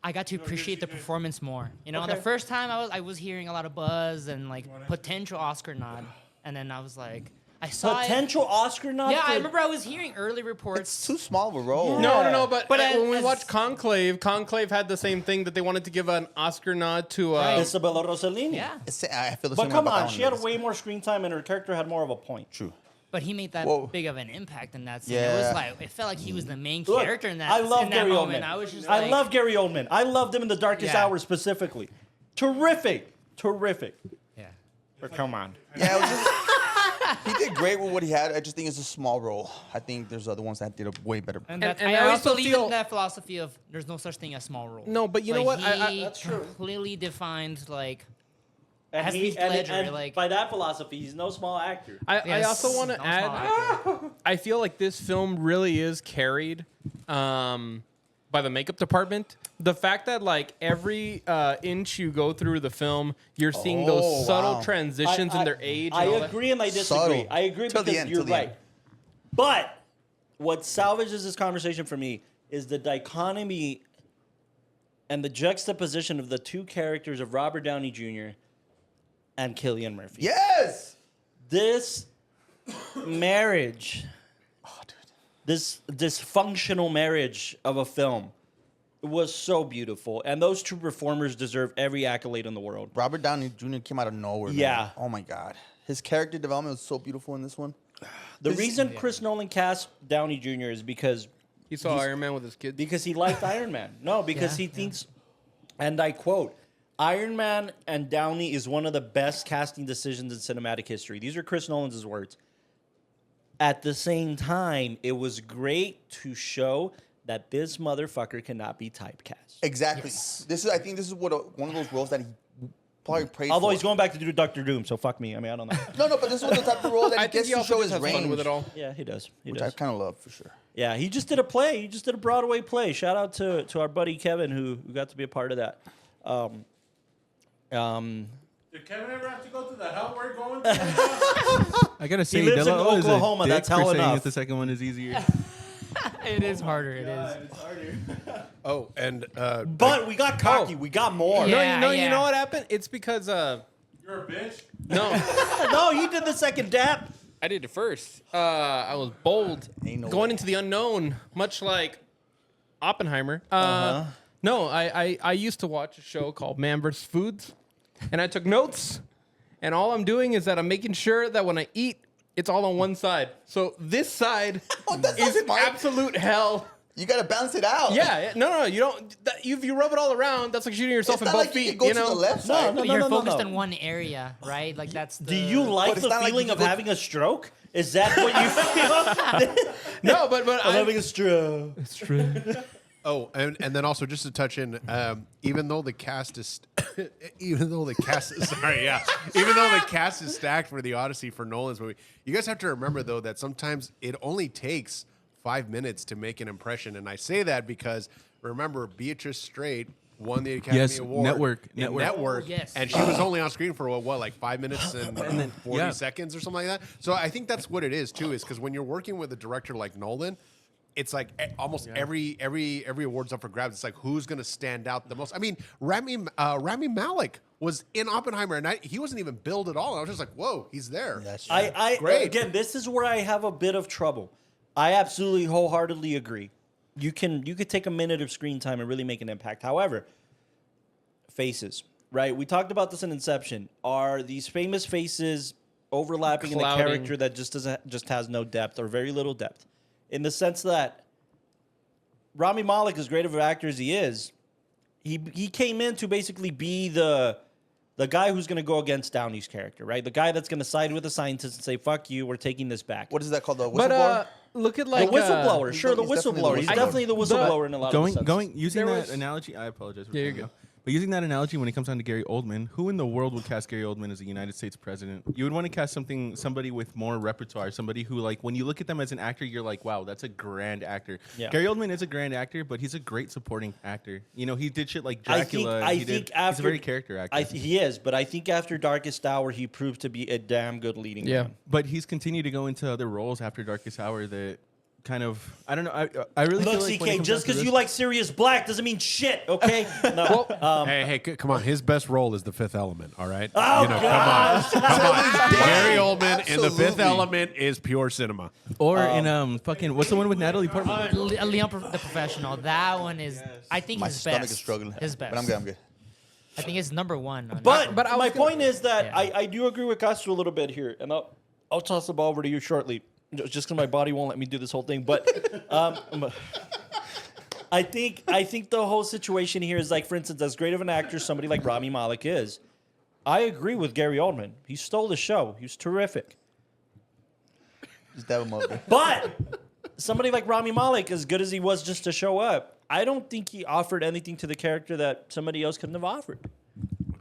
I got to appreciate the performance more. You know, the first time I was hearing a lot of buzz and like potential Oscar nod, and then I was like, I saw Potential Oscar nod. Yeah, I for- remember I was hearing early It's reports. too small of a role. No, but But when we as- watched Conclave had the same thing that they wanted to give an Oscar nod to. Isabella Rossellini. Yeah, I feel the But same come way about on, that she one. had way more screen time, and her character had more of a point. True. but he made that Whoa. big of an impact in that scene. It Yeah. was like it felt like he was the main Look, character in that. I love in that Gary moment. Oldman. I was just I like, love Gary Oldman. I loved him in The Darkest Yeah. Hour specifically. Terrific. Yeah. But come on. Yeah, it was just, he did great with what he had. I just think it's a small role. I think there's other ones that did a way better. And And I I always also believe feel- in that philosophy of there's no such thing as small role. No, but you know what? He That's completely defined like And, As Heath Ledger, like- by that philosophy, he's no small actor. I Yes, also want no to small add. actor. I feel like this film really is carried by the makeup department. The fact that like every inch you go through the film, you're seeing those subtle wow. transitions in their age. I and all that. agree and I disagree. Subtle. I agree Till the because end, you're till the right. end. But what salvages this conversation for me is the dichotomy and the juxtaposition of the two characters of Robert Downey Jr. and Cillian Murphy. Yes. This marriage, this dysfunctional marriage of a film was so beautiful. And those two performers deserve every accolade in the world. Robert Downey Jr. came out of nowhere. man. Yeah. Oh my God. His character development was so beautiful in this one. The reason Chris Nolan cast Downey Jr. is because He saw Iron Man with his kids. he liked Iron Man. No, because he thinks, and I quote, Iron Man and Downey is one of the best casting decisions in cinematic history. These are Chris Nolan's words. At the same time, it was great to show that this motherfucker cannot be typecast. Exactly. I think this is what one of those roles that he probably prayed Although for. he's going back to do Doctor Doom, so fuck me. I mean, I don't know. No, but this was the type of role that I he think gets he to also show just his has fun range. with it all. Yeah, he does. He Which does. I kind of love for sure. Yeah, he just did a play. He just did a Broadway play. Shout out to our buddy Kevin who got to be a part of that. Did Kevin ever have to go through the hell we're going I gotta say, lives in Delo is a Oklahoma, dick that's for hell saying enough. that the second one is easier. It is harder. It is. Oh, and But we got cocky. We got more. Yeah. You know what happened? It's because You're a bitch. no, No, he did the second dap. I did it first. I was bold, Ain't no going way. into the unknown, much like Oppenheimer. No, I used to watch a show called Man vs. Foods, and I took notes. and all I'm doing is that I'm making sure that when I eat, it's all on one side. So this side That's not is smart. absolute hell. You gotta balance it out. Yeah, no, you don't. If you rub it all around, that's like shooting yourself It's in not both like feet. you can go You to know. the left No, side. no, You're no, focused no. on one area, right? Like that's. Do you like But it's the not like feeling you of go- having a stroke? Is that what you feel? No, but I'm having a stroke. It's true. Oh, and then also just to touch in, even though the cast is, even though the cast is stacked for the Odyssey for Nolan's movie, you guys have to remember though that sometimes it only takes 5 minutes to make an impression, and I say that because remember Beatrice Straight won the Academy Yes, Award. Network. Oh, yes. And she was only on screen for what, like 5 minutes and, 40 yeah. seconds or something like that. So I think that's what it is too, is because when you're working with a director like Nolan, it's like almost every award's up for grabs. It's like who's going to stand out the most. I mean, Rami Malek was in Oppenheimer, and he wasn't even billed at all. I was just like, whoa, he's there. That's Great. Again, this is where I have a bit of trouble. I absolutely wholeheartedly agree. You could take a minute of screen time and really make an impact. However, faces, right? We talked about this in Inception. Are these famous faces overlapping in a Clouding. character that just has no depth or very little depth? In the sense that Rami Malek, as great of an actor as he is, he came in to basically be the guy who's going to go against Downey's character, right? The guy that's going to side with the scientist and say, "Fuck you, we're taking this back." What is that called? The But whistleblower? look at The like whistleblower, he's sure, the definitely the whistleblower. He's whistleblower. definitely the whistleblower in a lot of senses. Using There that was- analogy, I apologize. For Yeah, you cutting go. off. But using that analogy, when it comes down to Gary Oldman, who in the world would cast Gary Oldman as a United States president? You would want to cast somebody with more repertoire, somebody who, like, when you look at them as an actor, you're like, wow, that's a grand actor. Yeah. Gary Oldman is a grand actor, but he's a great supporting actor. You know, he did shit like Dracula. I think after he's a very character actor. he is, but I think after Darkest Hour, he proved to be a damn good leading man. But he's continued to go into other roles after Darkest Hour that kind of, I don't know. I really Look, feel like when it CK, comes just down to because you this- like Sirius Black doesn't mean shit, okay? No. Hey, come on. His best role is The Fifth Element, all right? Oh, gosh. Come on. Gary Oldman in The Fifth Absolutely. Element is pure cinema. or in fucking, what's the one with Natalie Portman? Leon the Professional. That one is, I think, My his stomach best. is struggling. His best. But I'm good. I'm good. I think it's number one. But But I my was gonna- point is that Yeah. I do agree with Castro a little bit here, and I'll toss the ball over to you shortly, just because my body won't let me do this whole thing. But I think the whole situation here is like, for instance, as great of an actor somebody like Rami Malek is, I agree with Gary Oldman. He stole the show. He was terrific. Just dab him up. There. But somebody like Rami Malek, as good as he was just to show up, I don't think he offered anything to the character that somebody else couldn't have offered.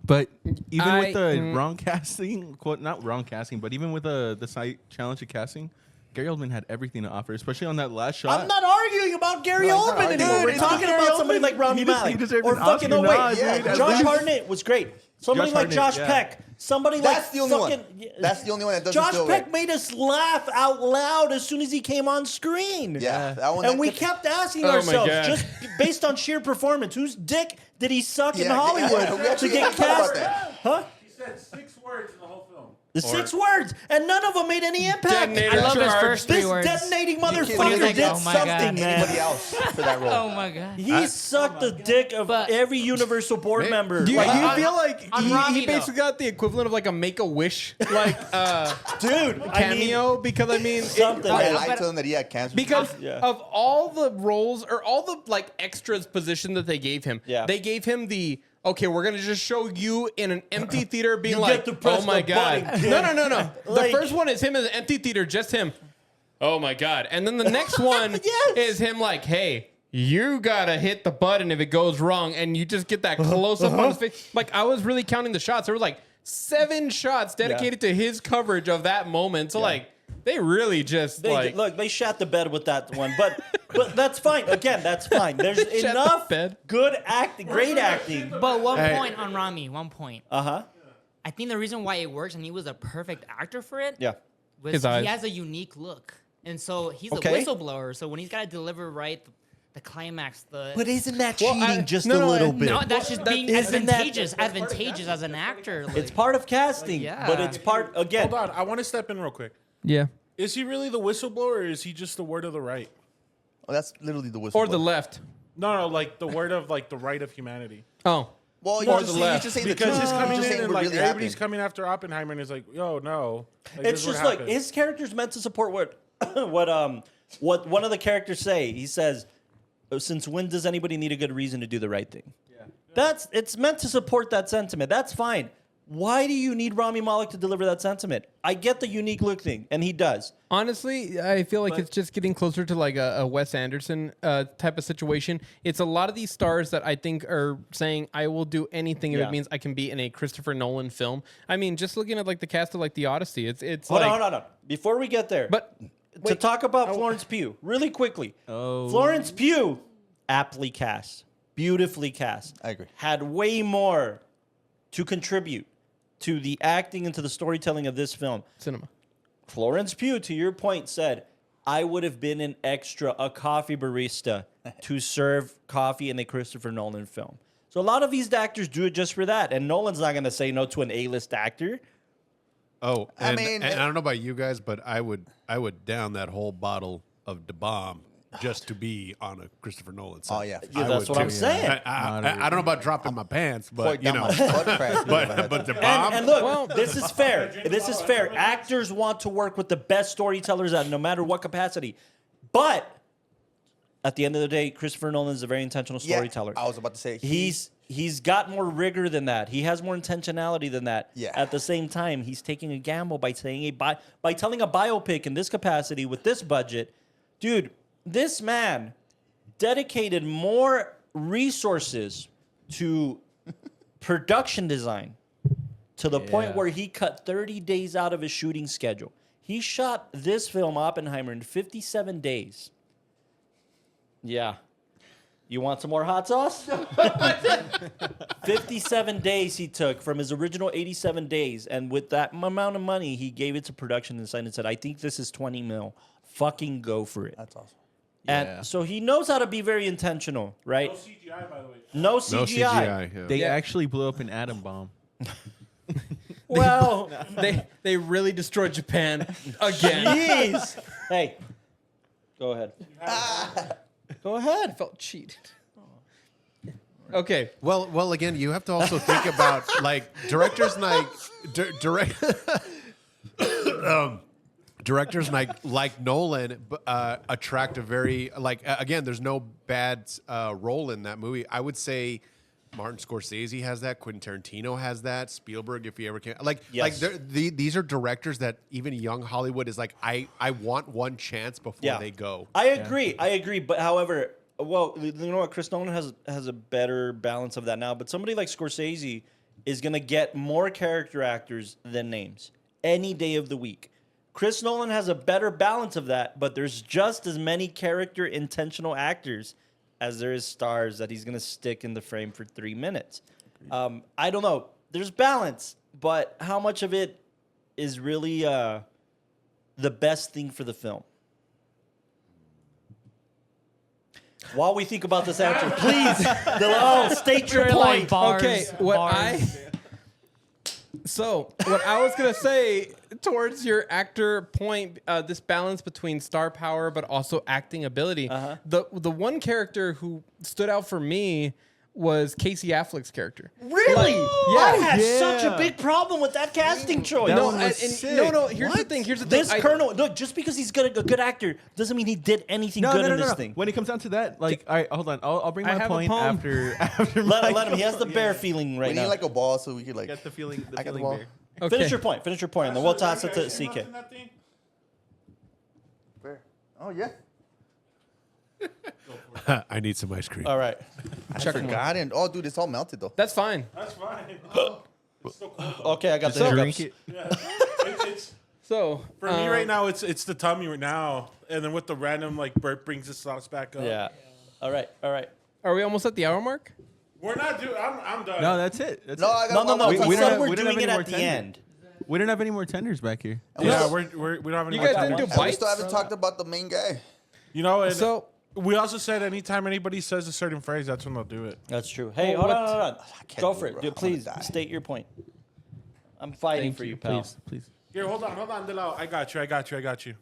But even with the mm. wrong casting, quote, not wrong casting, but even with the site challenge of casting, Gary Oldman had everything to offer, especially on that last shot. I'm not arguing about Gary No, he's not Oldman arguing. anymore. We're Dude, talking Gary about somebody Oldman, like Rami he des- he Malek. deserved Or an fucking, Oscar no, wait. nod, Yeah, dude. that's Josh right. Hartnett was great. Somebody Josh like Hartnett, Josh yeah. Peck. Somebody That's like the only one. fucking- That's the only one that doesn't Josh feel Peck right. made us laugh out loud as soon as he came on screen. Yeah, that one. And that we kept- kept asking Oh my ourselves, God. just based on sheer performance, whose dick did he suck in Yeah, Hollywood yeah, we to actually get talked about cast? that. Huh? He said 6 words in the whole film. The 6 words, and none of them made any impact. Detonator I love his charge. first This 3 words. detonating can't motherfucker even did oh my something, God. anybody man. else for that role. Oh my god. He sucked the dick of But- every Universal board member. Do you, Like, do you on- feel like on he Rami, basically got the equivalent of like a Make-A-Wish like dude, I mean, cameo? Because I mean, something. I man. lied to him that he had cancer. because Yeah. of all the roles or all the like extras position that they gave him, Yeah. they gave him the okay, we're gonna just show you in an empty theater being You like, get to press oh my the god, button, kid." no. Like- The first one is him in an empty theater, just him. Oh my god, and then the next one Yes. is him like, hey. You gotta hit the button if it goes wrong, and you just get that close up on his face. Like I was really counting the shots. There were like 7 shots dedicated to his coverage of that moment. So like they really just They shat the bed with that one, but that's fine. Again, that's fine. There's They shat the enough bed. good acting, great acting. But one Hey. point on Rami, 1 point. Uh-huh. I think the reason why it works and he was a perfect actor for it Yeah. was His eyes. he has a unique look. And so he's a Okay. whistleblower. So when he's got to deliver right the climax, But isn't that Well, cheating I- just no, a no, little I- bit? no, that's just being isn't that- advantageous as an actor. Like, It's part of casting, Yeah. but it's part, again, Hold on, I want to step in real quick. yeah, Is he really the whistleblower, or is he just the word of the right? Oh, that's literally the whistle. or the left. No, like the word of like the right of humanity. Oh, Well, Or you're the just, left. he's just saying the Because truth. he's coming just in saying and what like really everybody's happened. coming after Oppenheimer and is like, yo, no. Like, It's this is what just like happened. his character's meant to support what one of the characters say. He says, "Since when does anybody need a good reason to do the right thing?" Yeah. It's meant to support that sentiment. That's fine. Why do you need Rami Malek to deliver that sentiment? I get the unique look thing, and he does. Honestly, I feel like it's just getting closer to like a Wes Anderson type of situation. It's a lot of these stars that I think are saying, I will do anything if Yeah. it means I can be in a Christopher Nolan film. I mean, just looking at like the cast of like The Odyssey, it's Hold like... on. Before we get there, But to talk about Florence Pugh, really quickly. Oh. Florence Pugh, aptly cast, beautifully cast. I agree. Had way more to contribute to the acting and to the storytelling of this film. cinema. Florence Pugh, to your point, said, I would have been an extra, a coffee barista to serve coffee in a Christopher Nolan film. So a lot of these actors do it just for that. And Nolan's not going to say no to an A-list actor. Oh, I and, mean, and I don't know about you guys, but I would down that whole bottle of the bomb just to be on a Christopher Nolan set. Oh, yeah. Yeah, I that's would what I'm too. saying. I don't know about dropping my pants, but Point you down know, my butt crack. but the bomb. And look, Well- this is fair. This is fair. Actors want to work with the best storytellers at no matter what capacity. But at the end of the day, Christopher Nolan is a very intentional storyteller. I was about to say He's got more rigor than that. He has more intentionality than that. Yeah. At the same time, he's taking a gamble by saying by telling a biopic in this capacity with this budget. Dude, this man dedicated more resources to production design to the point where he cut 30 days out of his shooting schedule. He shot this film, Oppenheimer, in 57 days. Yeah. You want some more hot sauce? 57 days he took from his original 87 days. And with that amount of money, he gave it to production design and said, I think this is 20 mil. Fucking go for it. That's awesome. And so he knows how to be very intentional, right? No CGI, by the way. No CGI. No CGI. Yeah. They actually blew up an atom bomb. Well, They really destroyed Japan again. jeez. Hey, go ahead. Go ahead. I felt cheated. Okay. Well, again, you have to also think about like directors like directors like Nolan attract a very again. There's no bad role in that movie. I would say Martin Scorsese has that. Quentin Tarantino has that. Spielberg, if he ever can. Yes. These are directors that even young Hollywood is like, I want one chance before they go. I agree. But however, well, you know what? Chris Nolan has a better balance of that now. But somebody like Scorsese is going to get more character actors than names any day of the week. Chris Nolan has a better balance of that, but there's just as many character intentional actors as there is stars that he's going to stick in the frame for 3 minutes. I don't know. There's balance, but how much of it is really the best thing for the film? While we think about this answer, please, Delal, state your You're like point. bars, Okay, what I was gonna say towards your actor point, this balance between star power but also acting ability. The one character who stood out for me was Casey Affleck's character. Really? I had Yeah. such a big problem with that casting choice. That No, one was sick. no. Here's the thing. This Colonel, look, just because he's a good actor doesn't mean he did anything good in this thing. When it comes down to that, like, all right, hold on. I'll bring I my have a point poem. after Let him. He has the bear feeling right We now. need like a ball so we could like. Got the feeling. The I got the feeling ball. bear. Okay. Finish your point, and then we'll toss it to CK. Where? Oh yeah. I need some ice cream. All right. I forgot it. Oh, dude, it's all melted though. That's fine. That's fine. It's still cold. Okay, I got the Drink hiccups. it. It's So for me right now. It's the tummy right now, and then with the random like burp brings the sauce back up. Yeah. All right. are we almost at the hour mark? We're not doing. I'm done. No, that's it. That's No, it. I got No. one We, more we said don't have- we're we don't doing have it any at the more tender. end. We don't have any more tenders back here. Yeah, we don't have any You more guys time. didn't do And we bites. still haven't talked about the main guy. You know, and So we also said anytime anybody says a certain phrase, that's when they'll do it. That's true. Hey, Well, hold on. can't Go do for it, it. bro. Dude, I'm gonna please die. state your point. I'm fighting for you, pal. Please. Here, hold on, Delao. I got you.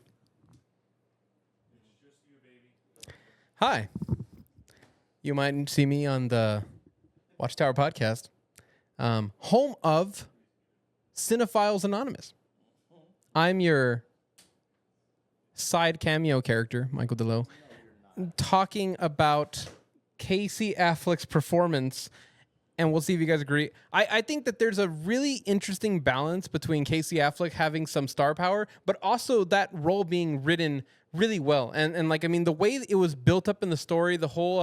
hi. You might see me on the WatchTower Podcast. home of Cinephiles Anonymous. I'm your side cameo character, Michael DeLoe, talking about Casey Affleck's performance, and we'll see if you guys agree. I think that there's a really interesting balance between Casey Affleck having some star power, but also that role being written really well. And like, I mean, the way it was built up in the story, the whole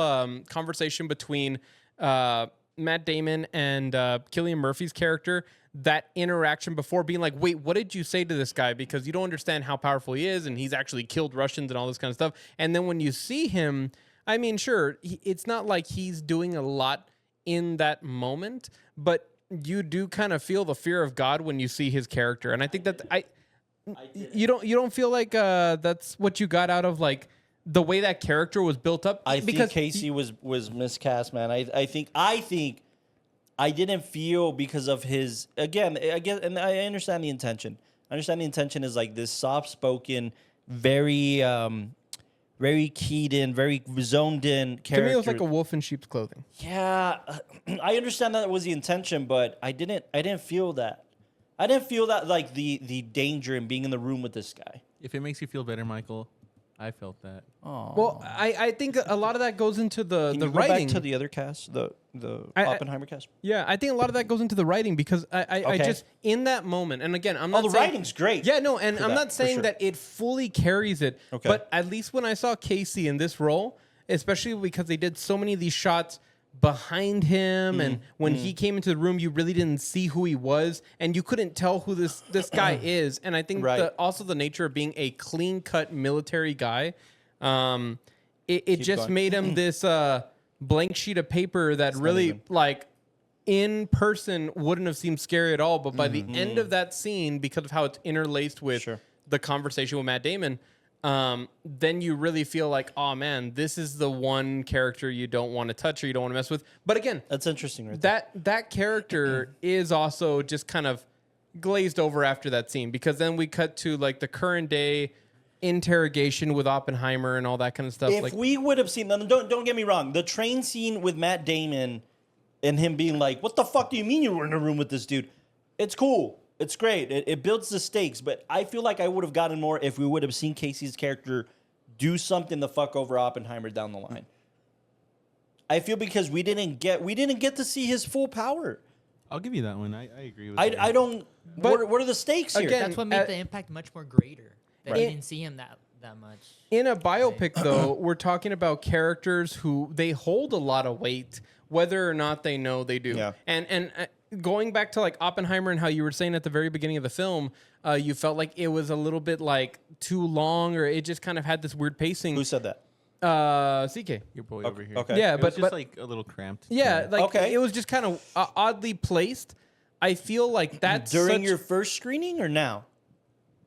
conversation between Matt Damon and Cillian Murphy's character, that interaction before being like, wait, what did you say to this guy? Because you don't understand how powerful he is, and he's actually killed Russians and all this kind of stuff. And then when you see him, I mean, sure, it's not like he's doing a lot in that moment, but you do kind of feel the fear of God when you see his character. And I think that you don't feel like that's what you got out of like the way that character was built up. I think Casey was miscast, man. I think I didn't feel because of his again, and I understand the intention. I understand the intention is like this soft-spoken, very keyed in, very zoned in character. To me, it was like a wolf in sheep's clothing. Yeah, I understand that was the intention, but I didn't feel that. I didn't feel that like the danger in being in the room with this guy. If it makes you feel better, Michael, I felt that. Oh, well, I think a lot of that goes into the Can you go writing. back to the other cast, the Oppenheimer cast. Yeah, I think a lot of that goes into the writing because I just in that moment, and again, I'm not the saying, writing's great. Yeah, no, and I'm that, not saying sure. that it fully carries it. Okay. But at least when I saw Casey in this role, especially because they did so many of these shots behind him, and when he came into the room, you really didn't see who he was, and you couldn't tell who this guy is. And I think Right. also the nature of being a clean-cut military guy, it just going. made him this blank sheet of paper that really like in person wouldn't have seemed scary at all, but by the end of that scene, because of how it's interlaced with Sure. the conversation with Matt Damon, then you really feel like, oh man, this is the one character you don't want to touch or you don't want to mess with. But again, That's interesting, right there. that character is also just kind of glazed over after that scene, because then we cut to like the current day interrogation with Oppenheimer and all that kind of stuff. If we would have seen, don't get me wrong, the train scene with Matt Damon and him being like, "What the fuck do you mean you were in a room with this dude?" It's cool. It's great. It builds the stakes, but I feel like I would have gotten more if we would have seen Casey's character do something to fuck over Oppenheimer down the line. I feel because we didn't get to see his full power. I'll give you that one. I agree with I don't. But what are the stakes here? again, That's what made the impact much more greater. That Right. you didn't see him that much. in a biopic, though, we're talking about characters who they hold a lot of weight, whether or not they know they do. Yeah. And going back to like Oppenheimer and how you were saying at the very beginning of the film, you felt like it was a little bit like too long, or it just kind of had this weird pacing. Who said that? CK. your boy over here. okay. Yeah, It but was just but like a little cramped. yeah, like Okay. it was just kind of oddly placed. I feel like that's During such- your first screening or now?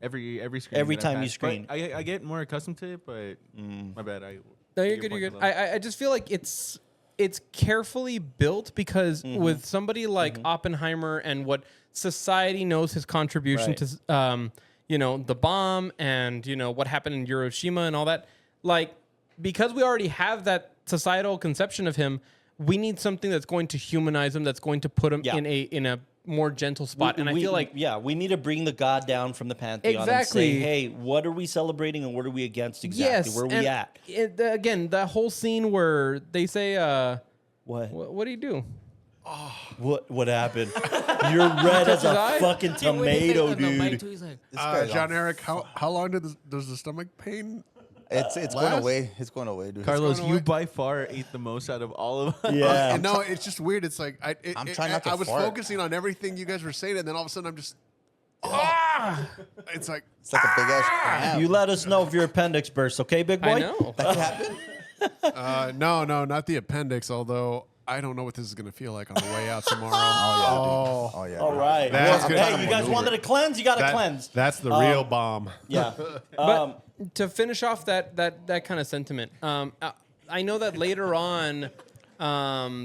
Every screen. Every that I've time you had. screen. But I get more accustomed to it, but my bad. No, you're good. You're good. I just feel like it's carefully built because with somebody like Oppenheimer and what society knows his contribution Right. to the bomb and what happened in Hiroshima and all that, like because we already have that societal conception of him, we need something that's going to humanize him, that's going to put him Yeah. in a more gentle spot. And I feel like we need to bring the God down from the pantheon Exactly. and say, hey, what are we celebrating and what are we against exactly? Where are we and at? Again, that whole scene where they say, What? what do you do? What happened? You're red as his a eye? fucking tomato, dude. He's like, This guy's John on Eric, how long does the stomach pain? It's going Last? away. It's going away, dude. Carlos, going you away. by far ate the most out of all of us. Yeah. And no, it's just weird. It's like I'm trying not to I was fart. focusing on everything you guys were saying, and then all of a sudden I'm just. It's like It's like a big ass crab. You let us know if your appendix bursts, okay, big boy? I know. That could happen. no, not the appendix. Although I don't know what this is gonna feel like on the way out tomorrow. Oh yeah. All right. That's Well, good. hey, you guys wanted to cleanse? You got to cleanse. That's the real bomb. Yeah. But to finish off that kind of sentiment, I know that later on,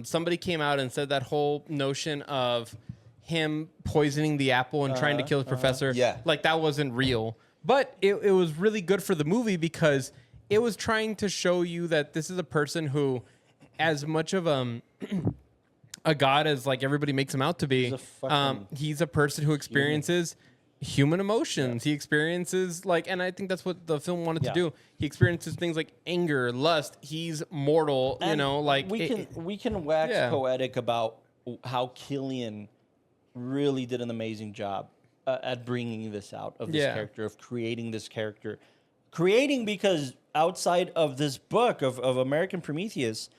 somebody came out and said that whole notion of him poisoning the apple and trying to kill his professor, Yeah. like that wasn't real. But it was really good for the movie because it was trying to show you that this is a person who, as much of a god as like everybody makes him out to be. He's a person who experiences human emotions. He experiences like, and I think that's what the film wanted to do. He experiences things like anger, lust. He's mortal, And you know, like we can wax poetic about how Cillian really did an amazing job at bringing this out of this character, of creating this character. Because outside of this book of American Prometheus,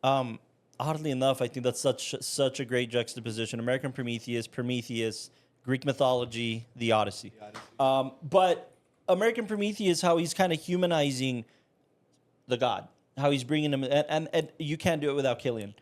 oddly enough, I think that's such a great juxtaposition. American Prometheus, Greek mythology, the Odyssey. But American Prometheus, how he's kind of humanizing the god, how he's bringing him, and you can't do it without Cillian.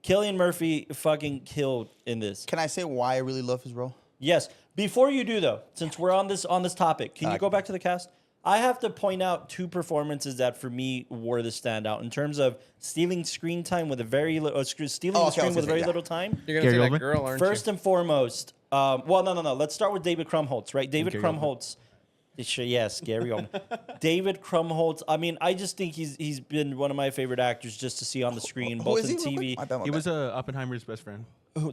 Cillian Murphy fucking killed in this. Can I say why I really love his role? Yes. Before you do, though, since we're on this topic, can you go back to the cast? I have to point out two performances that for me were the standout in terms of stealing screen time with a very little, stealing the screen with very little time. you're gonna Gary say that Oldman? girl, aren't First you? and foremost, well, no. Let's start with David Krumholtz, right? David Krumholtz. Yes, Gary Oldman. David Krumholtz. I mean, I just think he's been one of my favorite actors just to see on the screen, Who both is in he? Real TV. quick? My bad, my He was bad. Oppenheimer's best friend.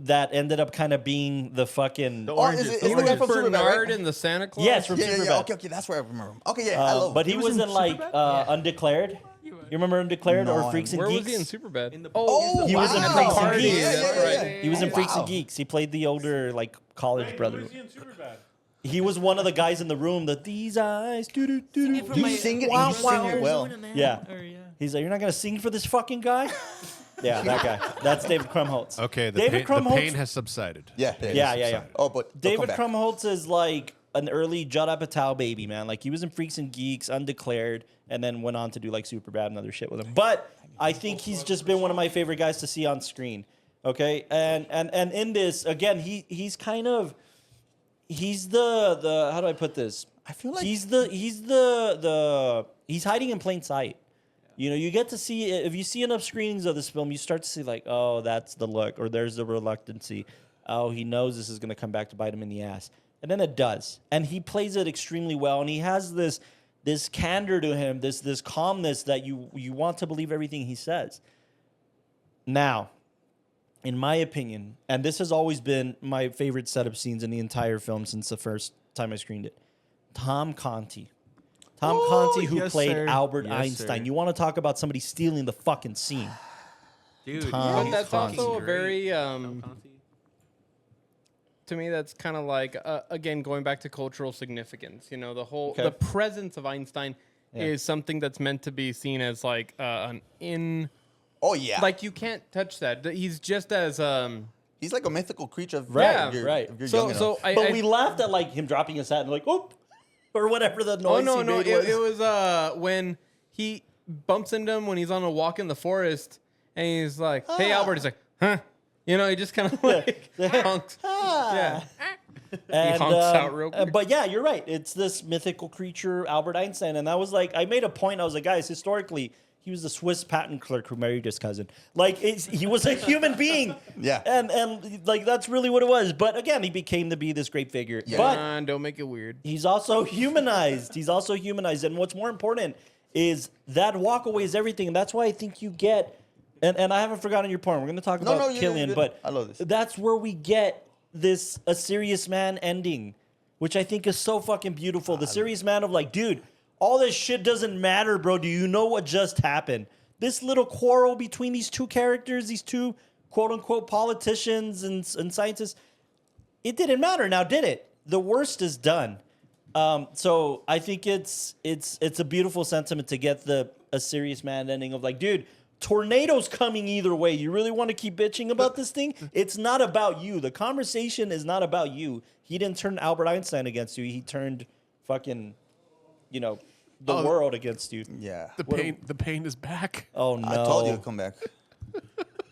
That ended up kind of being the fucking. Oh, is it the guy from Superbad, Bernard right? in the Santa Claus. Yes, from Superbad. Okay, that's where I remember him. Okay, yeah, I love him. But he was in like Undeclared. You remember Undeclared No, or Freaks and Where Geeks? was he in Superbad? Oh, He was in wow. Freaks and Party, Geeks. that's right. He was in Freaks Wow. and Geeks. He played the older like college Who brother. is he in Superbad? He was one of the guys in the room that these eyes. You sing it and you sing it well. Yeah. He's like, you're not gonna sing for this fucking guy? Yeah, that guy. That's David Krumholtz. Okay, the David pain Krumholtz. has subsided. Yeah. Yeah. Oh, but they'll David come back. Krumholtz is like an early Judd Apatow baby, man. Like he was in Freaks and Geeks, Undeclared, and then went on to do like Superbad and other shit with him. But I think he's just been one of my favorite guys to see on screen. Okay, and in this again, he's kind of he's the how do I put this? I feel like he's hiding in plain sight. You know, you get to see, if you see enough screenings of this film, you start to see like, oh, that's the look, or there's the reluctancy. Oh, he knows this is going to come back to bite him in the ass. And then it does. And he plays it extremely well. And he has this candor to him, this calmness that you want to believe everything he says. Now, in my opinion, and this has always been my favorite setup scenes in the entire film since the first time I screened it, Tom Conti. Tom Conti, who yes, played sir. Albert Yes, Einstein. sir. You want to talk about somebody stealing the fucking scene. Dude, Tom But that's Conti. also a very to me that's kind of like again going back to cultural significance. You know, the presence of Einstein is something that's meant to be seen as like an in. Oh yeah. Like you can't touch that. He's just as He's like a mythical creature. Of Right, if you're, right. If you're so young so enough. But we laughed at like him dropping his hat and like, oh, or whatever the noise no he no made it was. was when he bumps into him when he's on a walk in the forest and he's like, hey Albert, he's like, huh? You know, he just kind of like honks. Yeah. And, honks out real quick. But yeah, you're right. It's this mythical creature, Albert Einstein. And that was like, I made a point. I was like, guys, historically, he was the Swiss patent clerk who married his cousin. Like, he was a human being. Yeah. And like, that's really what it was. But again, he became to be this great figure. Yeah. But Don't make it weird. he's also humanized. And what's more important is that walk away is everything. And that's why I think you get, and I haven't forgotten your point. We're going to talk about you're Cillian, good. but I love this. that's where we get this a serious man ending, which I think is so fucking beautiful. The serious man of like, dude, all this shit doesn't matter, bro. Do you know what just happened? This little quarrel between these two characters, these two quote unquote politicians and scientists, it didn't matter. Now, did it? The worst is done. So I think it's a beautiful sentiment to get a serious man ending of like, dude, tornadoes coming either way. You really want to keep bitching about this thing? It's not about you. The conversation is not about you. He didn't turn Albert Einstein against you. He turned fucking, the world against you. Yeah. The pain is back. Oh no! I told you to come back.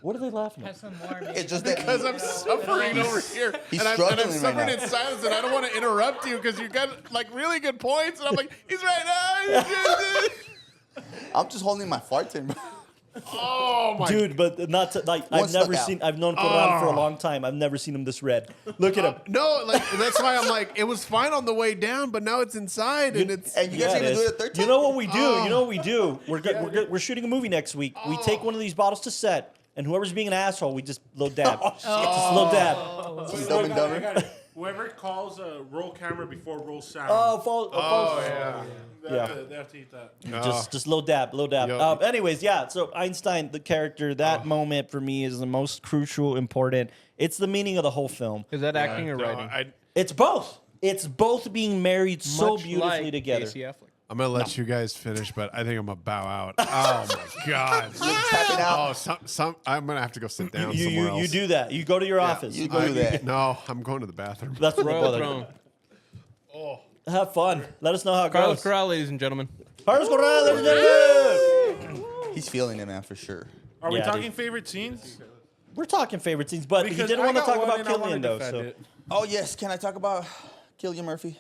What are they laughing Have at? some more. It's just that Because I'm suffering over here. He's and I'm struggling right suffering now. in silence, and I don't want to interrupt you because you got like really good points. And I'm like, he's right now. I'm just holding my farts in. Oh my Dude, but not to, like One I've never stuck out. seen. I've known Corral for a long time. I've never seen him this red. Look at him. No, like that's why I'm like, it was fine on the way down, but now it's inside, and it's And you guys are it gonna do is. it a third time? You know what we do? You know what we do? We're shooting a movie next week. We take one of these bottles to set, and whoever's being an asshole, we just little dab, just a little dab. Dumb and Dumber. I got it. Whoever calls roll camera before roll sound. yeah. They have to eat that. Just little dab, little dab. Yep. Anyways, yeah. So Einstein, the character, that moment for me is the most crucial, important. It's the meaning of the whole film. Is that acting or writing? It's both. It's both being married so Much beautifully like together. Casey Affleck. I'm gonna let you guys finish, but I think I'm gonna bow out. Oh my god! Tap it out. Oh, some. I'm gonna have to go sit down somewhere else. You do that. You go to your office. You do that. No, I'm going to the bathroom. That's what Royal the Throne. brother. Have fun. Let us know how it Carlos goes. Corral, ladies and gentlemen. Carlos Corral, ladies and gentlemen. He's feeling it, man, for sure. Are we Yeah, talking dude. favorite scenes? We're talking favorite scenes, but he Because didn't I want to got talk one about and I wanna Cillian, though. defend So, it. Oh, yes. Can I talk about Cillian Murphy?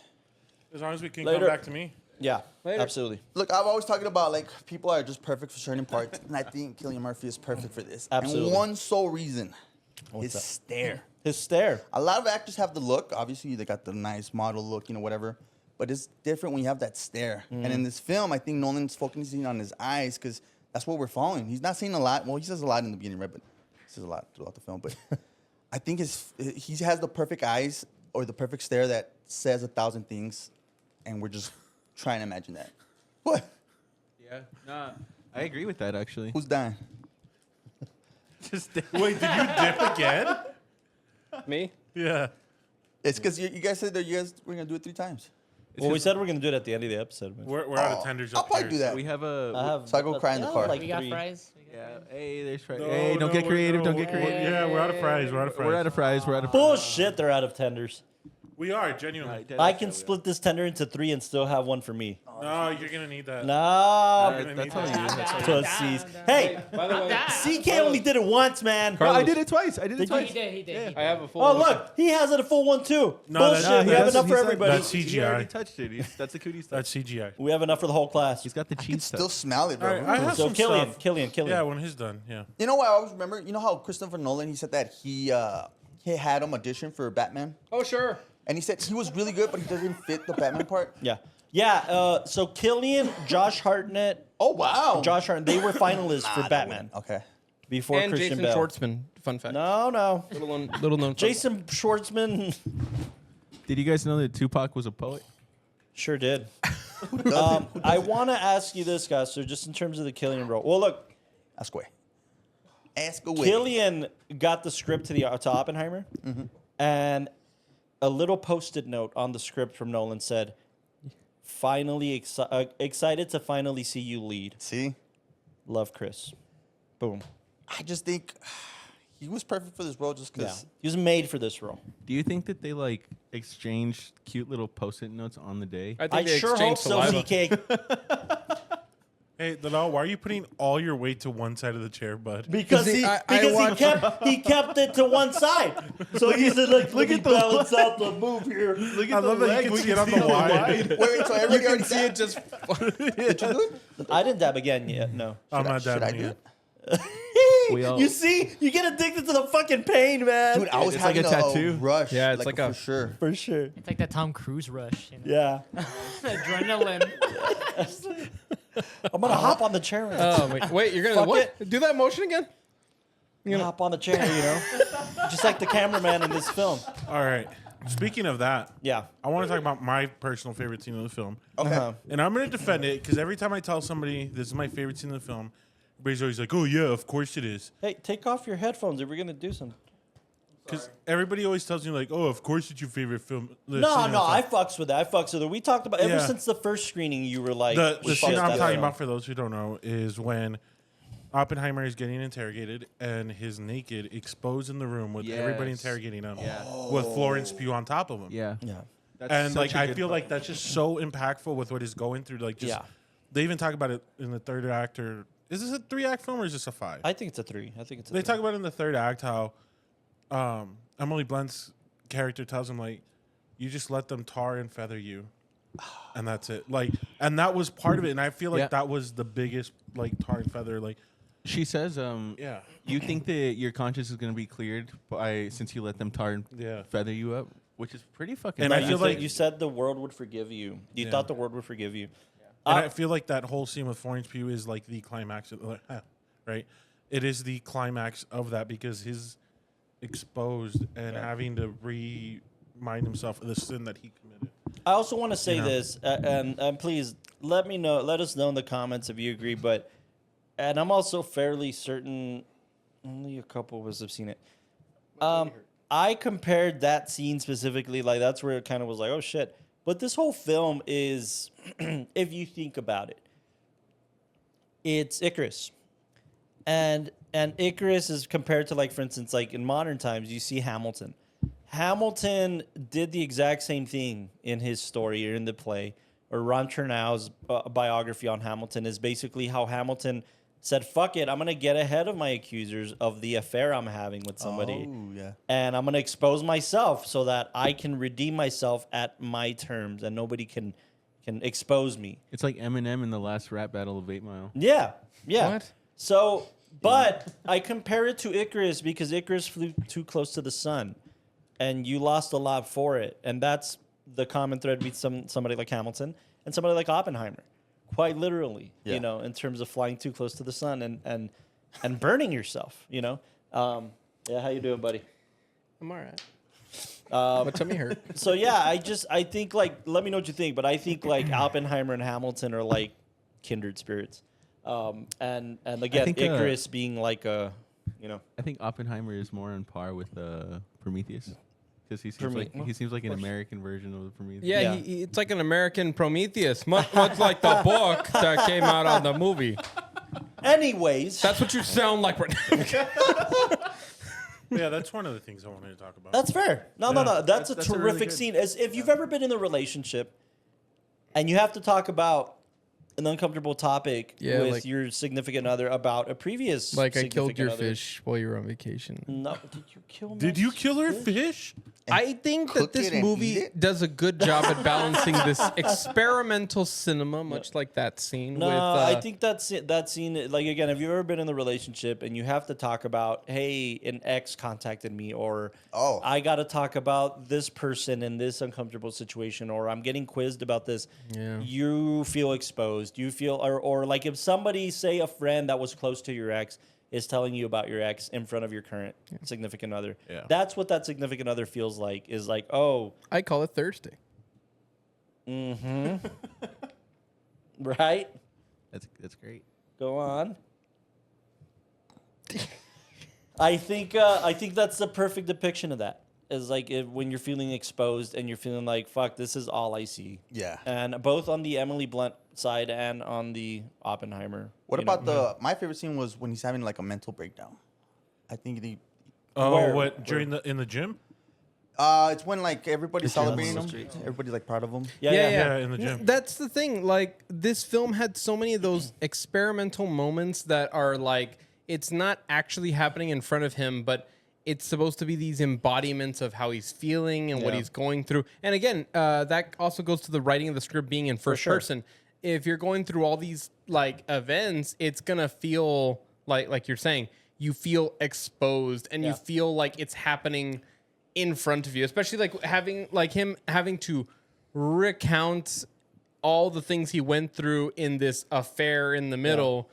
As long as we can Later. come back to me. yeah, Later. absolutely. Look, I've always talking about, like, people are just perfect for certain parts, and I think Cillian Murphy is perfect for this. Absolutely. And one sole reason, his that? stare. His stare. A lot of actors have the look. Obviously, they got the nice model look, whatever. But it's different when you have that stare. And in this film, I think Nolan's focusing on his eyes because that's what we're following. He's not saying a lot. Well, he says a lot in the beginning, right? But he says a lot throughout the film. But I think he has the perfect eyes or the perfect stare that says 1,000 things, and we're just trying to imagine that. What? Yeah, nah, I agree with that actually. Who's dying? Wait, did you dip again? Me? Yeah. It's because you guys said that you guys were going to do it 3 times. Well, we said we're going to do it at the end of the episode. Man. We're out of tenders I'll upstairs. probably do that. We have I a. have, So I go cry in the car. Like We got 3. fries. Yeah. Hey, there's fries. No, Hey, don't no, get creative. no, Don't get creative. Yeah, we're out of fries. We're out of fries. We're out of fries. We're out of. Bullshit, they're out of tenders. We are, genuinely. I can split this tender into 3 and still have one for me. No, you're going to need that. No. You're gonna That's need all that. you. Pussies. Hey, By the way, CK only did it once, man. Carlos, I did it twice. I did it Did you? twice. He did. He did. I have a full. Oh, look. He has it a full one, too. No, Bullshit. that's- We have that's- enough for he's like- everybody. That's He already CGI. touched it. That's the cootie stuff. That's CGI. We have enough for the whole class. He's got the I can cheese still stuff. smell it, All bro. right, I have So some Cillian, stuff. Cillian. Yeah, when he's done, yeah. You know what I always remember? You know how Christopher Nolan, he said that he had him audition for Batman? Oh, sure. And he said he was really good, but he doesn't fit the Batman part. Yeah. Yeah, so Cillian, Josh Hartnett, Oh, wow. they were finalists for Batman Okay. before And Christian Jason Bale. Schwartzman. Fun fact. No. Little known. Jason Schwartzman Did you guys know that Tupac was a poet? sure did. I want to ask you this, guys. So just in terms of the Cillian role. Well, look, Ask away. Ask away. Cillian got the script to Oppenheimer, and a little post-it note on the script from Nolan said, "Finally excited to finally see you lead. See? Love, Chris." Boom. I just think he was perfect for this role just Yeah, because. he was made for this role. Do you think that they like exchanged cute little post-it notes on the day? I think I they sure hope exchanged so, saliva. CK. Hey, Dalal, why are you putting all your weight to one side of the chair, bud? Because See, he I kept it to one side. So he said, like, look at the balance out the move here. Look I love that you can see it on the wide. Wait, so everybody already See said it just. Did you do it? I didn't dab again yet. No. I'm not Should I dabbing do yet. it? We all- You see, you get addicted to the fucking pain, man. Dude, I was It's like having a tattoo. rush. Yeah, it's like a- for sure. For sure. It's like that Tom Cruise rush. Yeah. Adrenaline. I'm gonna hop on the chair. And Oh, wait, you're gonna Fuck what? Do that motion again? hop on the chair, just like the cameraman in this film. All right. Speaking of that, Yeah. I want to talk about my personal favorite scene of the film. Okay. Uh-huh. And I'm going to defend it because every time I tell somebody this is my favorite scene of the film, everybody's always like, oh, yeah, of course it is. Hey, take off your headphones if we're gonna do something. Because everybody always tells me, like, oh, of course it's your favorite film. No, I fucks with that. I fucks with it. We talked about ever Yeah. since the first screening. You were like, The we scene fucked I'm that talking film. about, for those who don't know, is when Oppenheimer is getting interrogated and he's naked, exposed in the room with everybody Yes. interrogating him, Yeah. with Florence Pugh on top of him. Yeah. Yeah. That's And such like a I good feel part. like that's just so impactful with what he's going through. Like, just Yeah. they even talk about it in the third act. Or is this a 3-act film or is this a 5? I think it's a 3. I think it's a They 3. talk about it in the third act how Emily Blunt's character tells him, like, you just let them tar and feather you, and that's it. Like, and that was part of it. And I feel like Yeah. that was the biggest, like, tar and feather. Like, She says, yeah, you think that your conscience is going to be cleared since you let them tar and yeah. feather you up, which is pretty fucking. And I You feel said- like- you said the world would forgive you. You Yeah. thought the world would forgive you. And I feel like that whole scene with Florence Pugh is like the climax, of, like, right? it is the climax of that because he's exposed and having to remind himself of the sin that he committed. I also want to say You know? this, and please let us know in the comments if you agree. And I'm also fairly certain, only a couple of us have seen it. I compared that scene specifically, like that's where it kind of was like, oh shit. But this whole film is, if you think about it, it's Icarus. And Icarus is compared to, like, for instance, like in modern times, you see Hamilton. Hamilton did the exact same thing in his story or in the play. Or Ron Chernow's biography on Hamilton is basically how Hamilton said, fuck it, I'm going to get ahead of my accusers of the affair I'm having with somebody. Oh, yeah. And I'm going to expose myself so that I can redeem myself at my terms and nobody can expose me. It's like Eminem in the last rap battle of 8 Mile. Yeah. Yeah. What? So, but I compare it to Icarus because Icarus flew too close to the sun and you lost a lot for it. And that's the common thread between somebody like Hamilton and somebody like Oppenheimer. Quite literally, Yeah. you know, in terms of flying too close to the sun and burning yourself, you know. Yeah, how you doing, buddy? I'm all right. My tummy hurt. So yeah, I think, like, let me know what you think, but I think like Oppenheimer and Hamilton are like kindred spirits. And again, think, Icarus being like a, you know, I think Oppenheimer is more on par with Prometheus. Because he seems like an American version of the Prometheus. Yeah, it's like an American Prometheus, much like the book that came out on the movie. anyways, That's what you sound like right now. Yeah, that's one of the things I wanted to talk about. that's fair. No. That's a That's a really terrific good- scene. As if you've ever been in a relationship and you have to talk about an uncomfortable topic Yeah, with like- your significant other about a previous Like I killed your significant other. fish while you were on vacation. No, did you kill? Did my you kill her fish? I think that cook this it and eat movie it? does a good job at balancing this experimental cinema, much like that scene No, with. I think that scene, like, again, if you've ever been in a relationship and you have to talk about, hey, an ex contacted me, or Oh. I got to talk about this person in this uncomfortable situation, or I'm getting quizzed about this, Yeah. you feel exposed. You feel, or like if somebody, say a friend that was close to your ex, is telling you about your ex in front of your current significant other. Yeah. That's what that significant other feels like, is like, oh, I call it Thursday. right? That's great. Go on. I think that's the perfect depiction of that. Is like when you're feeling exposed and you're feeling like, fuck, this is all I see. Yeah. And both on the Emily Blunt side and on the Oppenheimer. What you about know. my favorite scene was when he's having like a mental breakdown. I think Oh, Where? what during in the gym? it's when like everybody's on celebrating the him. streets. Everybody's like proud of him. Yeah. Yeah, in the gym. That's the thing. Like, this film had so many of those experimental moments that are like, it's not actually happening in front of him, but it's supposed to be these embodiments of how he's feeling and what Yeah. he's going through. And again, that also goes to the writing of the script being in first sure. person. If you're going through all these like events, it's gonna feel like you're saying, you feel exposed and you Yeah. feel like it's happening in front of you, especially like him having to recount all the things he went through in this affair in the middle,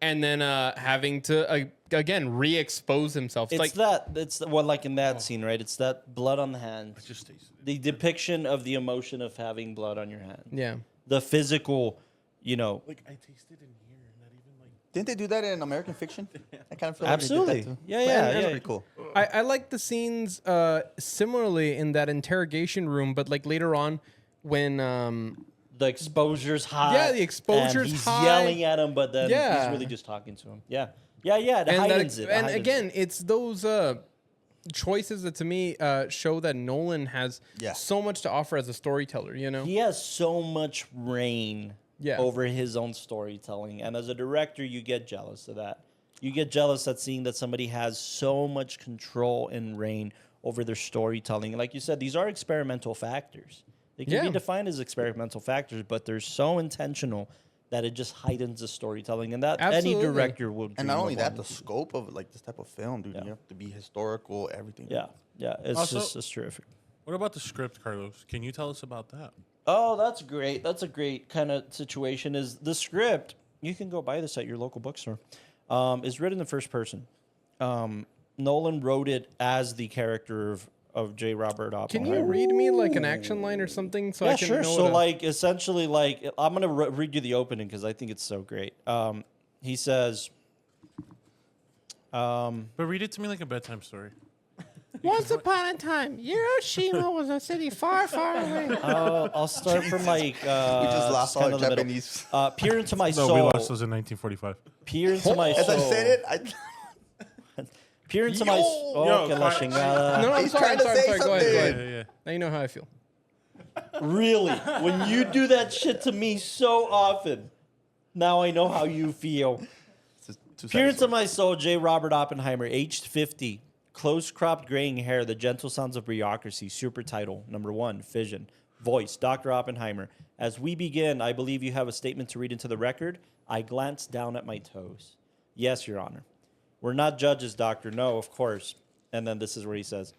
and then having to again re-expose himself. It's like in that scene, right? It's that blood on the hands. Just tasted it. The depiction of the emotion of having blood on your hand. yeah. The physical, you know. Like I tasted in here, not even like. Didn't they do that in American Fiction? I kind of feel Absolutely. like they did that too. Yeah, yeah, That's yeah. pretty cool. I like the scenes similarly in that interrogation room, but like later on when The exposure's high. Yeah, the exposure's and he's high. yelling at him, but then Yeah. he's really just talking to him. Yeah. Yeah. It and heightens it. and heightens again, it. it's those choices that to me show that Nolan has Yeah. so much to offer as a storyteller. You know, He has so much reign Yeah. over his own storytelling. And as a director, you get jealous of that. You get jealous at seeing that somebody has so much control and reign over their storytelling. Like you said, these are experimental factors. They can be Yeah. defined as experimental factors, but they're so intentional that it just heightens the storytelling. And that Absolutely. any director will do. And not only that, the scope of like this type of film, dude. Yeah. You have to be historical, everything. Yeah. It's Also- just it's terrific. What about the script, Carlos? Can you tell us about that? Oh, that's great. That's a great kind of situation. Is the script? You can go buy this at your local bookstore. is written in the first person. Nolan wrote it as the character of J. Robert Can Oppenheimer. you read me like an action line or something so I Yeah, can sure. know So, what like, essentially, like, I'm going to read you the opening because I think it's so great. He says, But read it to me like a bedtime story. Once upon a time, Hiroshima was a city far, far away. I'll start from, like, We just lost all kind our of the middle. Japanese. Peer into my No, soul. we lost those in 1945. Peer into my soul. As I said it, Peer into my soul. Yo, que la Kai- chingada. No, I'm He's sorry, trying to say Go ahead, go something. ahead. Yeah. Now you know how I feel. Really? When you do that shit to me so often, now I know how you feel. Peer into my soul, J. Robert Oppenheimer, aged 50, close-cropped graying hair, the gentle sounds of bureaucracy, super title, number 1, fission, voice, Dr. Oppenheimer. As we begin, I believe you have a statement to read into the record. I glanced down at my toes. Yes, Your Honor. We're not judges, Doctor. No, of course. And then this is where he says,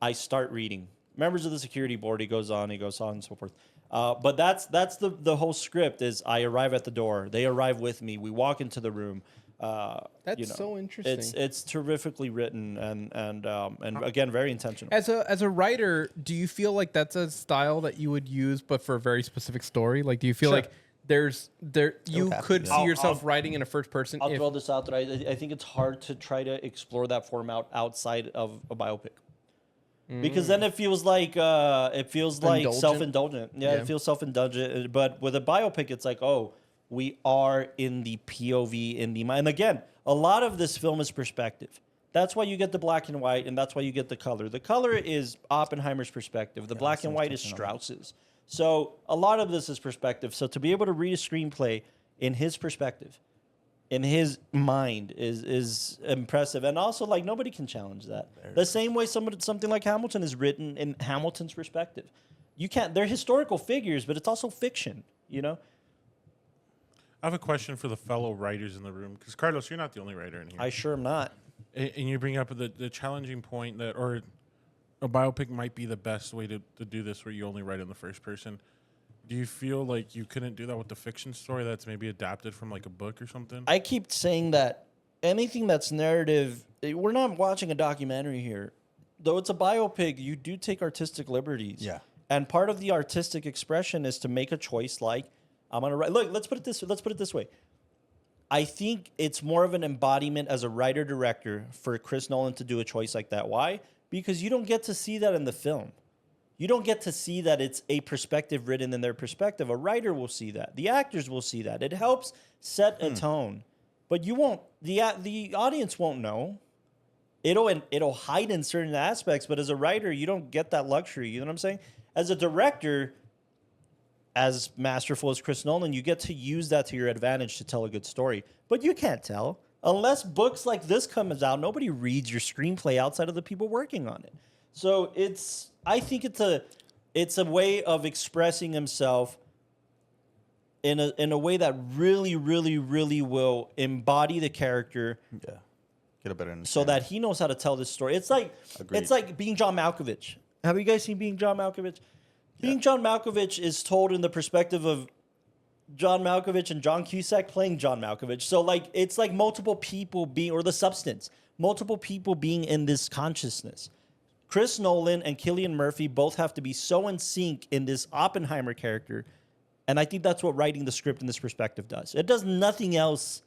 I start reading. Members of the security board, he goes on and so forth. But that's the whole script is I arrive at the door. They arrive with me. We walk into the room. That's so interesting. It's terrifically written and again, very intentional. As a writer, do you feel like that's a style that you would use, but for a very specific story? Like, do you feel Sure. like you have to could be. see yourself writing in a first person? I'll throw this out there. I think it's hard to try to explore that format outside of a biopic. Because then it feels like Indulgent? self-indulgent. Yeah, Yeah. it feels self-indulgent. But with a biopic, it's like, oh, we are in the POV, in the mind. And again, a lot of this film is perspective. That's why you get the black and white, and that's why you get the color. The color is Oppenheimer's perspective. The black and white is Strauss's. So a lot of this is perspective. So to be able to read a screenplay in his perspective, in his mind, is impressive. And also, like, nobody can challenge that. The same way something like Hamilton is written in Hamilton's perspective. You can't. They're historical figures, but it's also fiction. You know. I have a question for the fellow writers in the room because Carlos, you're not the only writer in here. I sure am not. And you bring up the challenging point that, or a biopic might be the best way to do this, where you only write in the first person. Do you feel like you couldn't do that with the fiction story that's maybe adapted from like a book or something? I keep saying that anything that's narrative, we're not watching a documentary here. Though it's a biopic, you do take artistic liberties. Yeah. And part of the artistic expression is to make a choice like, I'm going to write. Look, let's put it this way. I think it's more of an embodiment as a writer-director for Chris Nolan to do a choice like that. Why? Because you don't get to see that in the film. You don't get to see that it's a perspective written in their perspective. A writer will see that. The actors will see that. It helps set a tone. But you won't, the audience won't know. It'll hide in certain aspects, but as a writer, you don't get that luxury. You know what I'm saying? As a director, as masterful as Chris Nolan, you get to use that to your advantage to tell a good story. But you can't tell. Unless books like this comes out, nobody reads your screenplay outside of the people working on it. So I think it's a way of expressing himself in a way that really, really, really will embody the character. Yeah. Get a better understanding. So that he knows how to tell this story. It's like being John Malkovich. Have you guys seen Being John Malkovich? Yeah. Being John Malkovich is told in the perspective of John Malkovich and John Cusack playing John Malkovich. So like it's like multiple people being, or The Substance, multiple people being in this consciousness. Chris Nolan and Cillian Murphy both have to be so in sync in this Oppenheimer character. And I think that's what writing the script in this perspective does. It does nothing else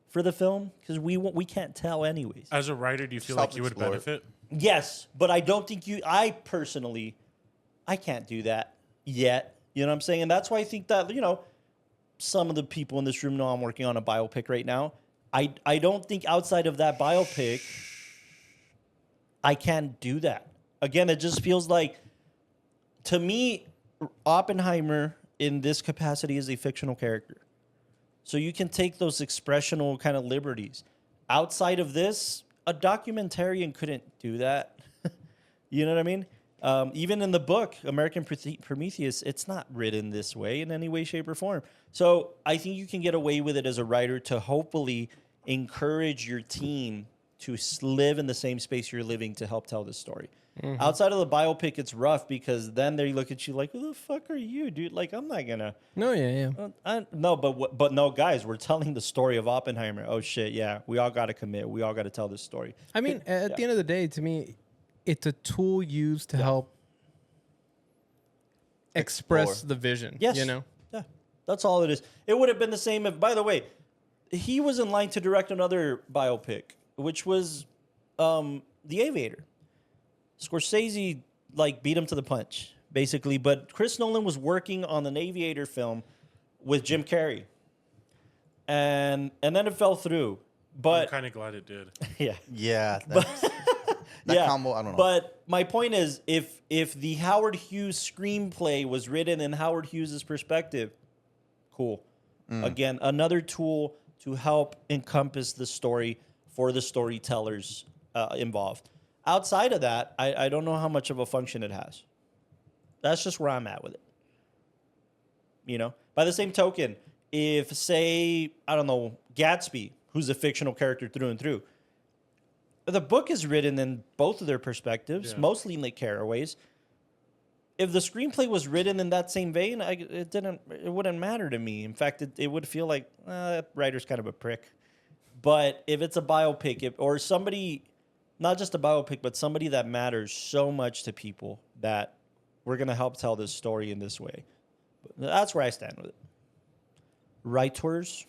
for the film because we can't tell anyways. As a writer, do you feel like you would benefit? Yes, but I don't think I personally can't do that yet. You know what I'm saying? And that's why I think that, some of the people in this room know I'm working on a biopic right now. I don't think outside of that biopic, I can't do that. Again, it just feels like, to me, Oppenheimer in this capacity is a fictional character. So you can take those expressional kind of liberties. Outside of this, a documentarian couldn't do that. You know what I mean? Even in the book, American Prometheus, it's not written this way in any way, shape, or form. So I think you can get away with it as a writer to hopefully encourage your team to live in the same space you're living to help tell this story. Outside of the biopic, it's rough because then they look at you like, who the fuck are you, dude? Like, I'm not gonna. No, yeah. No, but no, guys, we're telling the story of Oppenheimer. Oh shit, yeah, we all got to commit. We all got to tell this story. I mean, at the end of the day, to me, it's a tool used to help express the vision. Yes, You know? yeah, that's all it is. It would have been the same if, by the way, he was in line to direct another biopic, which was The Aviator. Scorsese like beat him to the punch, basically. But Chris Nolan was working on an Aviator film with Jim Carrey, and then it fell through. I'm But kind of glad it did. yeah, Yeah. That combo, I don't know. But my point is, if the Howard Hughes screenplay was written in Howard Hughes' perspective, cool. Again, another tool to help encompass the story for the storytellers involved. Outside of that, I don't know how much of a function it has. That's just where I'm at with it. You know? By the same token, if, say, I don't know, Gatsby, who's a fictional character through and through, the book is written in both of their perspectives, mostly Nick Carraway's. If the screenplay was written in that same vein, it wouldn't matter to me. In fact, it would feel like that writer's kind of a prick. But if it's a biopic, or somebody, not just a biopic, but somebody that matters so much to people that we're going to help tell this story in this way. That's where I stand with it. Writers.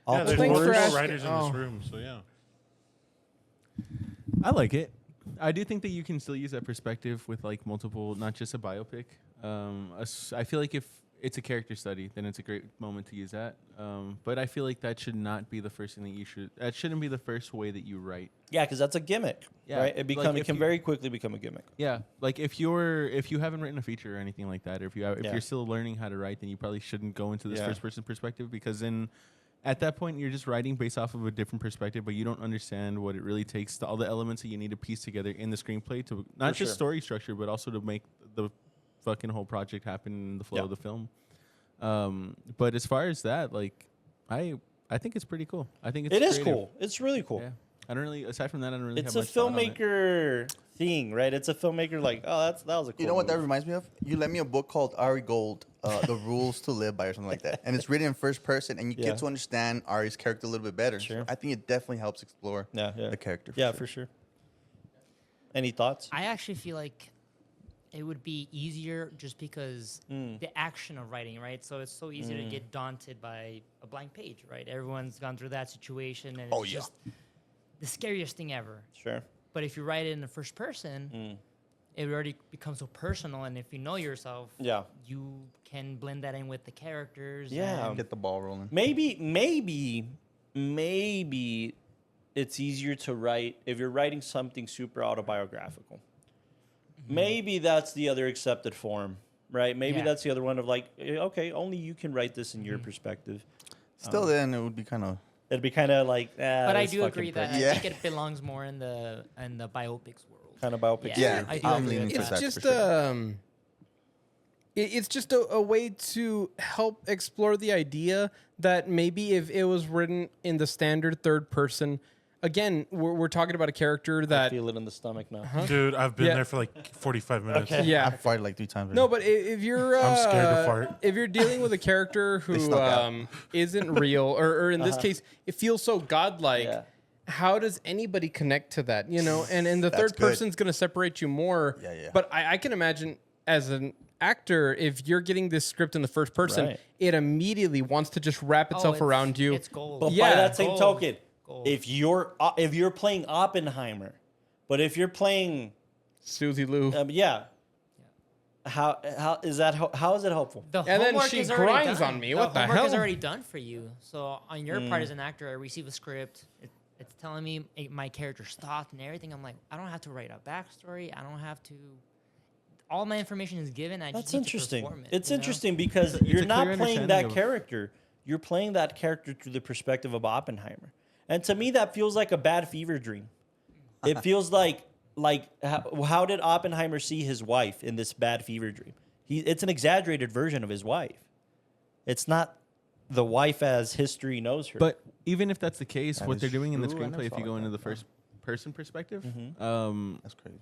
Yeah, there's Thanks for more asking. writers in this room, so yeah. I like it. I do think that you can still use that perspective with like multiple, not just a biopic. I feel like if it's a character study, then it's a great moment to use that. But I feel like that should not be the first thing that you should. That shouldn't be the first way that you write. Yeah, because that's a gimmick, Yeah, right? It like can very quickly become a gimmick. Yeah, like if you haven't written a feature or anything like that, or if you're still learning how to write, then you probably shouldn't go into this first person perspective, because then at that point you're just writing based off of a different perspective, but you don't understand what it really takes, all the elements that you need to piece together in the screenplay to not just story structure, but also to make the fucking whole project happen in the flow of the film. But as far as that, like, I think it's pretty cool. I think it's creative. Cool. It's really cool. Yeah. I don't really. Aside from that, I don't really. It's have a much thought on it. filmmaker thing, right? It's a filmmaker like, oh, that was a cool. You know what that move. reminds me of? You lent me a book called Ari Gold, The Rules to Live By, or something like that. And it's written in first person, and you get to understand Ari's character a little bit better. Sure. So I think it definitely helps explore the character. For sure. Any thoughts? I actually feel like it would be easier just because the action of writing, right? So it's so easy to get daunted by a blank page, right? Everyone's gone through that situation, and it's just the scariest thing ever. Sure. But if you write it in the first person, it already becomes so personal, and if you know yourself, you can blend that in with the characters. Yeah. and Get the ball rolling. Maybe it's easier to write if you're writing something super autobiographical. Maybe that's the other accepted form, right? Maybe that's the other one of like, okay, only you can write this in your perspective. Still, then it would be kind of. It'd be kind of like, But I this do fucking agree that prick. I think it belongs more in the biopics world. Kind of biopic. Yeah. series. I do I'm agree leaning with to that. that. It's for just sure. it's just a way to help explore the idea that maybe if it was written in the standard third person, again, we're talking about a character I that feel it in the stomach now. Dude, I've been Yeah. there for like 45 minutes. Okay. yeah. I farted like 3 times. No, but if you're I'm scared to fart. if you're dealing with a character who snuck out. isn't real, or in this case, it feels so godlike. Yeah. How does anybody connect to that? You know, and the That's third good. person's going to separate you more. Yeah. But I can imagine as an actor, if you're getting this script in the first person, Right. it immediately wants to just wrap itself around you. It's gold. But by Yeah. that same Gold. token, Gold. if you're playing Oppenheimer, but if you're playing, Susie Lou. how is that? How is it helpful? The And then homework she is already grinds done. on me. The What the homework is hell? already done for you. So on your part as an actor, I receive a script. It's telling me my character's thoughts and everything. I'm like, I don't have to write a backstory. I don't have to. All my information is given. I That's just need interesting. To perform it, It's you know? interesting because It's a you're clear not playing understanding that of- character. You're playing that character through the perspective of Oppenheimer, and to me, that feels like a bad fever dream. It feels like how did Oppenheimer see his wife in this bad fever dream? It's an exaggerated version of his wife. It's not the wife as history knows her. But even if that's the case, That what is they're doing in the true. I never screenplay, if saw you go it into like the that. first person perspective, That's crazy.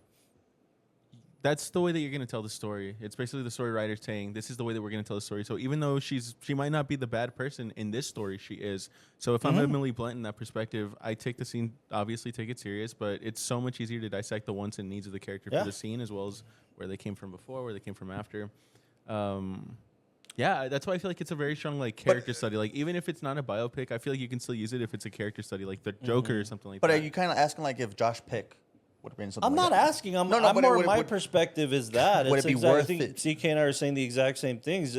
that's the way that you're going to tell the story. It's basically the story writer saying, this is the way that we're going to tell the story. So even though she might not be the bad person in this story, she is. So if I'm Emily Blunt in that perspective, I take the scene, obviously take it serious, but it's so much easier to dissect the wants and needs of the character Yeah. for the scene, as well as where they came from before, where they came from after. Yeah, that's why I feel like it's a very strong like character study. Like even if it's not a biopic, I feel like you can still use it if it's a character study, like the Joker or something like But that. are you kind of asking like if Josh Peck would have been something? I'm like not that? asking. I'm No, I'm but more. would- My would- perspective is that would it's it be exact- worth I think it? CK and I are saying the exact same things.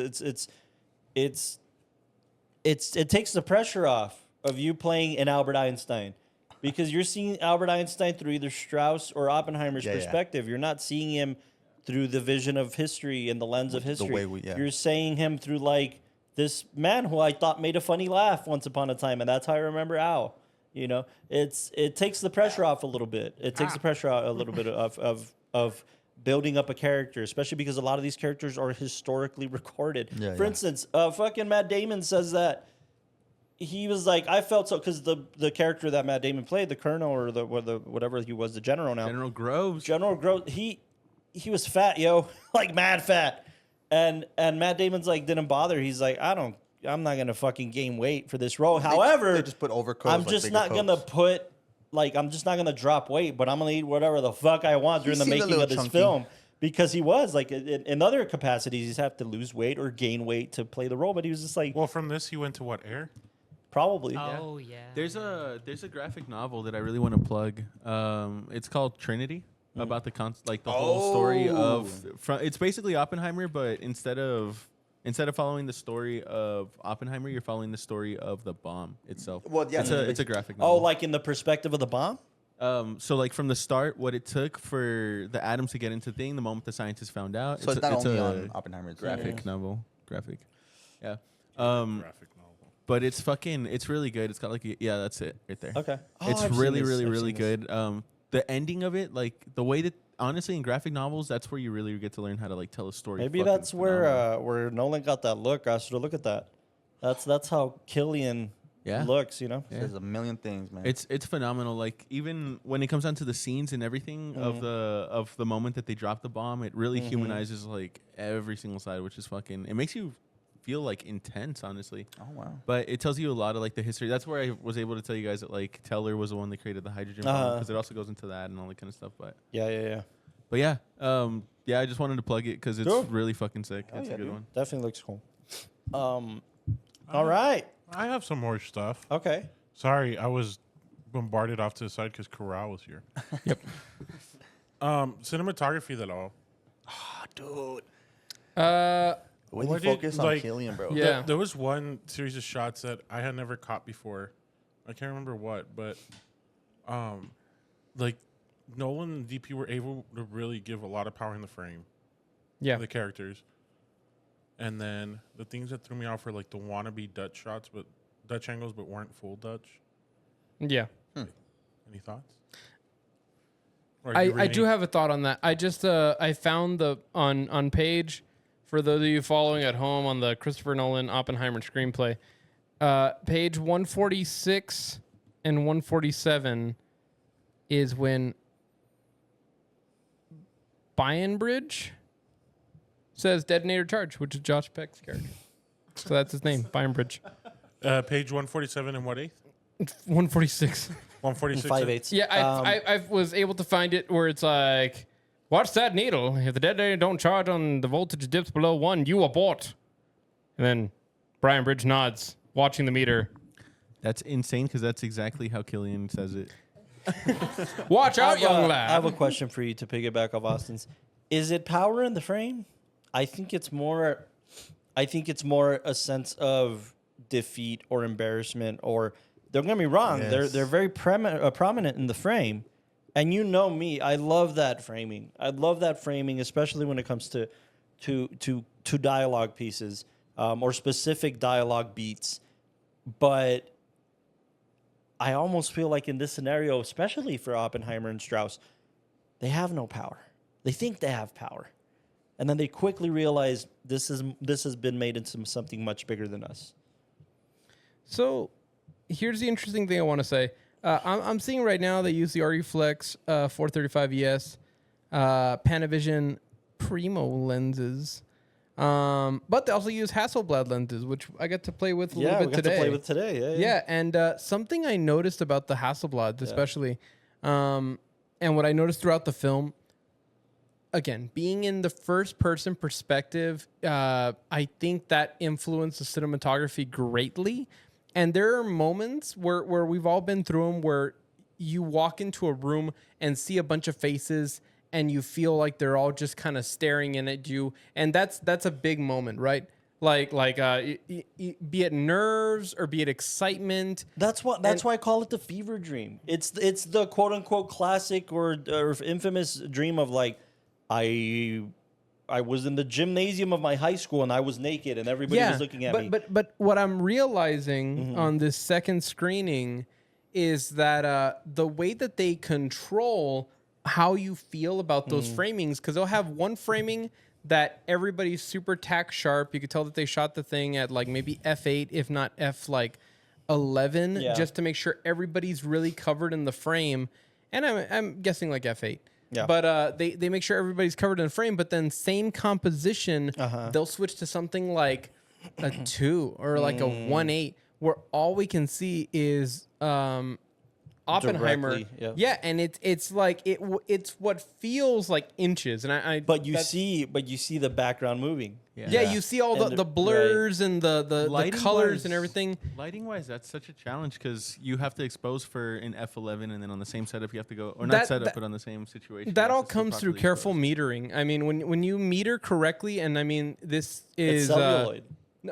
It takes the pressure off of you playing an Albert Einstein, because you're seeing Albert Einstein through either Strauss or Oppenheimer's Yeah, yeah. perspective. You're not seeing him through the vision of history and the lens of The history. way we- yeah. You're saying him through like this man who I thought made a funny laugh once upon a time, and that's how I remember Al. You know, it takes the pressure off a little bit. It takes the pressure out a little bit of building up a character, especially because a lot of these characters are historically recorded. Yeah, For yeah. instance, fucking Matt Damon says that he was like, I felt so, because the character that Matt Damon played, the colonel or the whatever he was, the general now, General Groves. General Gross, he was fat, yo, like mad fat, and Matt Damon's like didn't bother. He's like, I'm not gonna fucking gain weight for this role. However, they just put overcoats. I'm like just bigger not gonna coats. put I'm just not gonna drop weight, but I'm gonna eat whatever the fuck I want during the seemed a making little of this chunky. film. Because he was like in other capacities, he's have to lose weight or gain weight to play the role. But he was just like Well, from this he went to what, Air? probably. Oh yeah. There's a graphic novel that I really want to plug. It's called Trinity, about the the whole story of. It's basically Oppenheimer, but instead of following the story of Oppenheimer, you're following the story of the bomb itself. Well, yeah, it's a graphic Oh, novel. like in the perspective of the bomb. So like from the start, what it took for the atoms to get into the thing, the moment the scientists found out. So it's not only a on Oppenheimer. It's graphic novel, graphic. Yeah. Graphic novel. But it's really good. It's got like that's it right there. Okay. Oh, It's I've seen really, this. really, I've really seen this. good. The ending of it, like the way that honestly in graphic novels, that's where you really get to learn how to like tell a story. Maybe fucking that's phenomenal. where Nolan got that look. I should have looked at that. That's how Cillian Yeah. looks. You know. There's a million things, man. It's phenomenal. Like even when it comes down to the scenes and everything of the moment that they drop the bomb, it really humanizes like every single side, which is fucking. It makes you feel like intense, honestly. Oh wow. But it tells you a lot of like the history. That's where I was able to tell you guys that like Teller was the one that created the hydrogen bomb, because it also goes into that and all that kind of stuff. But Yeah. yeah, I just wanted to plug it because it's Cool. really fucking sick. It's yeah, a good dude. one. Definitely looks cool. All right. I have some more stuff. Okay. Sorry, I was bombarded off to the side because Corral was here. Yep. Cinematography that all. Dude. Uh, The way What they did- focus on like- Cillian, bro. Yeah. There was one series of shots that I had never caught before. I can't remember what, but like Nolan and DP were able to really give a lot of power in the frame. Yeah. The characters. And then the things that threw me off were like the wannabe Dutch shots, but Dutch angles, but weren't full Dutch. Yeah. Any thoughts? Or are I you do reading- have a thought on that. I just I found the on page for those of you following at home on the Christopher Nolan Oppenheimer screenplay, page 146 and 147 is when Biopic says detonator charge, which is Josh Peck's character. So that's his name, Biopic. page 147 and what eighth? 146. 146. 5/8. Yeah, I was able to find it where it's like, watch that needle. If the detonator don't charge on the voltage dips below 1, you abort. And then Brian Bridge nods, watching the meter. That's insane because that's exactly how Cillian says it. Watch out, young I lad. have a question for you to piggyback off Austin's. Is it power in the frame? I think it's more a sense of defeat or embarrassment, or don't get me wrong, Yes. they're very prominent in the frame. And you know me, I love that framing. I love that framing, especially when it comes to dialogue pieces or specific dialogue beats. But I almost feel like in this scenario, especially for Oppenheimer and Strauss, they have no power. They think they have power, and then they quickly realize this has been made into something much bigger than us. So here's the interesting thing I want to say. I'm seeing right now they use the Reflex 435 ES Panavision Primo lenses. But they also use Hasselblad lenses, which I got to play with a little bit today. To play with today. Yeah, and something I noticed about the Hasselblads, especially, and what I noticed throughout the film, again, being in the first-person perspective, I think that influenced the cinematography greatly. And there are moments where we've all been through them where you walk into a room and see a bunch of faces and you feel like they're all just kind of staring in at you. And that's a big moment, right? Like be it nerves or be it excitement. That's why I call it the fever dream. It's the quote unquote classic or infamous dream of like, I was in the gymnasium of my high school and I was naked and everybody was looking at me. But what I'm realizing on this second screening is that the way that they control how you feel about those framings, because they'll have one framing that everybody's super tack sharp. You could tell that they shot the thing at like maybe f8, if not f like 11, just to make sure everybody's really covered in the frame. And I'm guessing like f8. Yeah. But they make sure everybody's covered in the frame, but then same composition, they'll switch to something like a 2 or like a 1.8, where all we can see is Oppenheimer. Directly, yeah, and it's like it's what feels like inches, and but you see the background moving. Yeah, you see all the blurs and the colors and everything. Lighting wise, that's such a challenge because you have to expose for an F11, and then on the same setup you have to go, or not setup, but on the same situation. That all comes through careful metering. I mean, when you meter correctly, and I mean this is it's celluloid.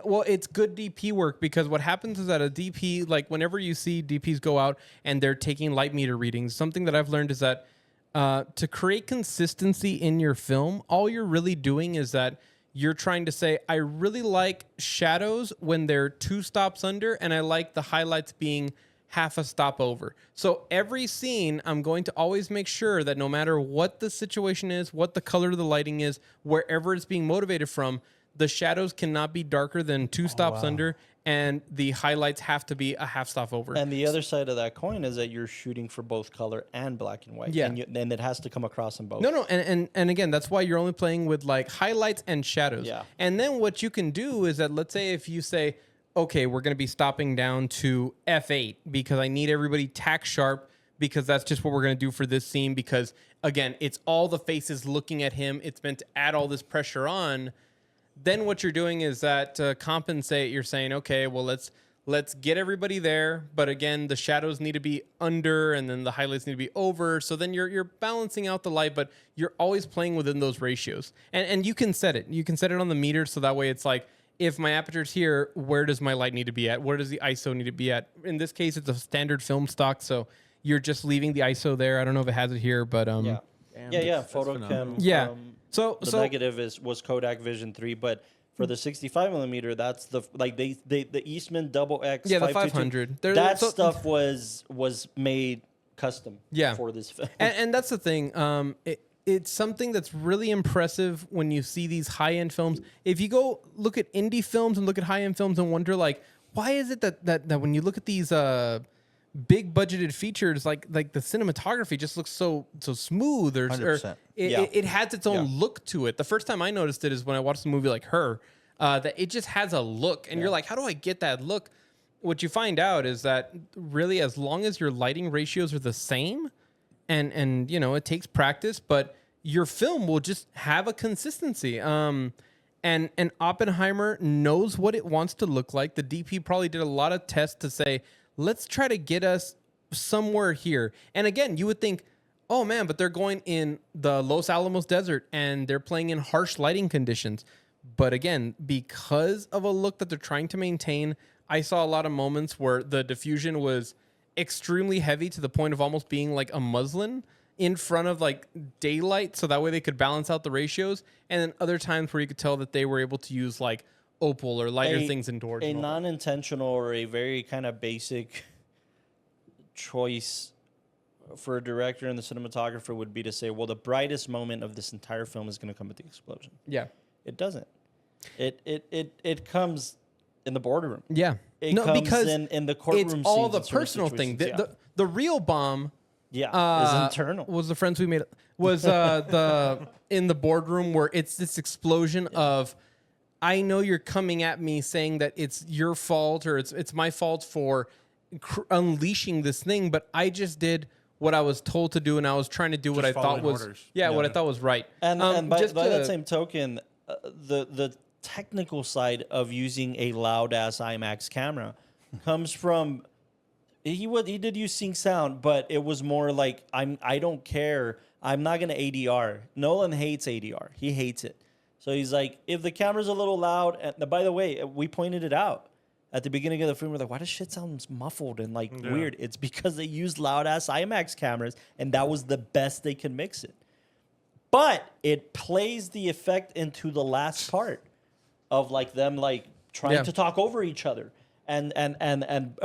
Well, it's good DP work because what happens is that a DP, like whenever you see DPs go out and they're taking light meter readings, something that I've learned is that to create consistency in your film, all you're really doing is that you're trying to say, I really like shadows when they're 2 stops under, and I like the highlights being half a stop over. So every scene, I'm going to always make sure that no matter what the situation is, what the color of the lighting is, wherever it's being motivated from, the shadows cannot be darker than 2 stops under, and the highlights have to be a half stop over. And the other side of that coin is that you're shooting for both color and black and white. Yeah. And it has to come across in both. No, and again, that's why you're only playing with like highlights and shadows. Yeah. And then what you can do is that, let's say if you say, okay, we're going to be stopping down to F8 because I need everybody tack sharp because that's just what we're going to do for this scene because, again, it's all the faces looking at him. It's meant to add all this pressure on. Then what you're doing is that to compensate, you're saying, okay, well, let's get everybody there. But again, the shadows need to be under and then the highlights need to be over. So then you're balancing out the light, but you're always playing within those ratios. And you can set it. You can set it on the meter. So that way it's like, if my aperture's here, where does my light need to be at? Where does the ISO need to be at? In this case, it's a standard film stock. So you're just leaving the ISO there. I don't know if it has it here, but Yeah. That's Photochem. phenomenal. Yeah. The negative was Kodak Vision 3, but for the 65 millimeter, that's the Eastman Double X. Yeah, the 522, 500. That stuff was made custom. For this film. And that's the thing. It's something that's really impressive when you see these high-end films. If you go look at indie films and look at high-end films and wonder like, why is it that when you look at these big budgeted features, like the cinematography just looks so smooth, or 100%. it has its own look to it. The first time I noticed it is when I watched a movie like Her, that it just has a look, and you're like, how do I get that look? What you find out is that really, as long as your lighting ratios are the same, and you know it takes practice, but your film will just have a consistency. And Oppenheimer knows what it wants to look like. The DP probably did a lot of tests to say, let's try to get us somewhere here. And again, you would think, oh man, but they're going in the Los Alamos desert and they're playing in harsh lighting conditions. But again, because of a look that they're trying to maintain, I saw a lot of moments where the diffusion was extremely heavy to the point of almost being like a muslin in front of like daylight. So that way they could balance out the ratios. And then other times where you could tell that they were able to use like opal or lighter things indoors. A non-intentional or a very kind of basic choice for a director and the cinematographer would be to say, well, the brightest moment of this entire film is going to come at the explosion. Yeah. It doesn't. It comes in the boardroom. Yeah. It no, comes because in the courtroom it's all scenes the and certain personal thing. situations, The real bomb is internal. was the friends we made was the in the boardroom where it's this explosion of I know you're coming at me saying that it's your fault or it's my fault for unleashing this thing, but I just did what I was told to do and I was trying to do what I thought following was orders. what I thought was right. And by just that same token, the technical side of using a loud ass IMAX camera comes from he did use sync sound, but it was more like I don't care. I'm not gonna ADR. Nolan hates ADR. He hates it. So he's like, if the camera's a little loud, and by the way, we pointed it out at the beginning of the film. We're like, why does shit sound muffled and like weird? It's because they used loud ass IMAX cameras, and that was the best they could mix it. But it plays the effect into the last part of like them like trying to talk over each other and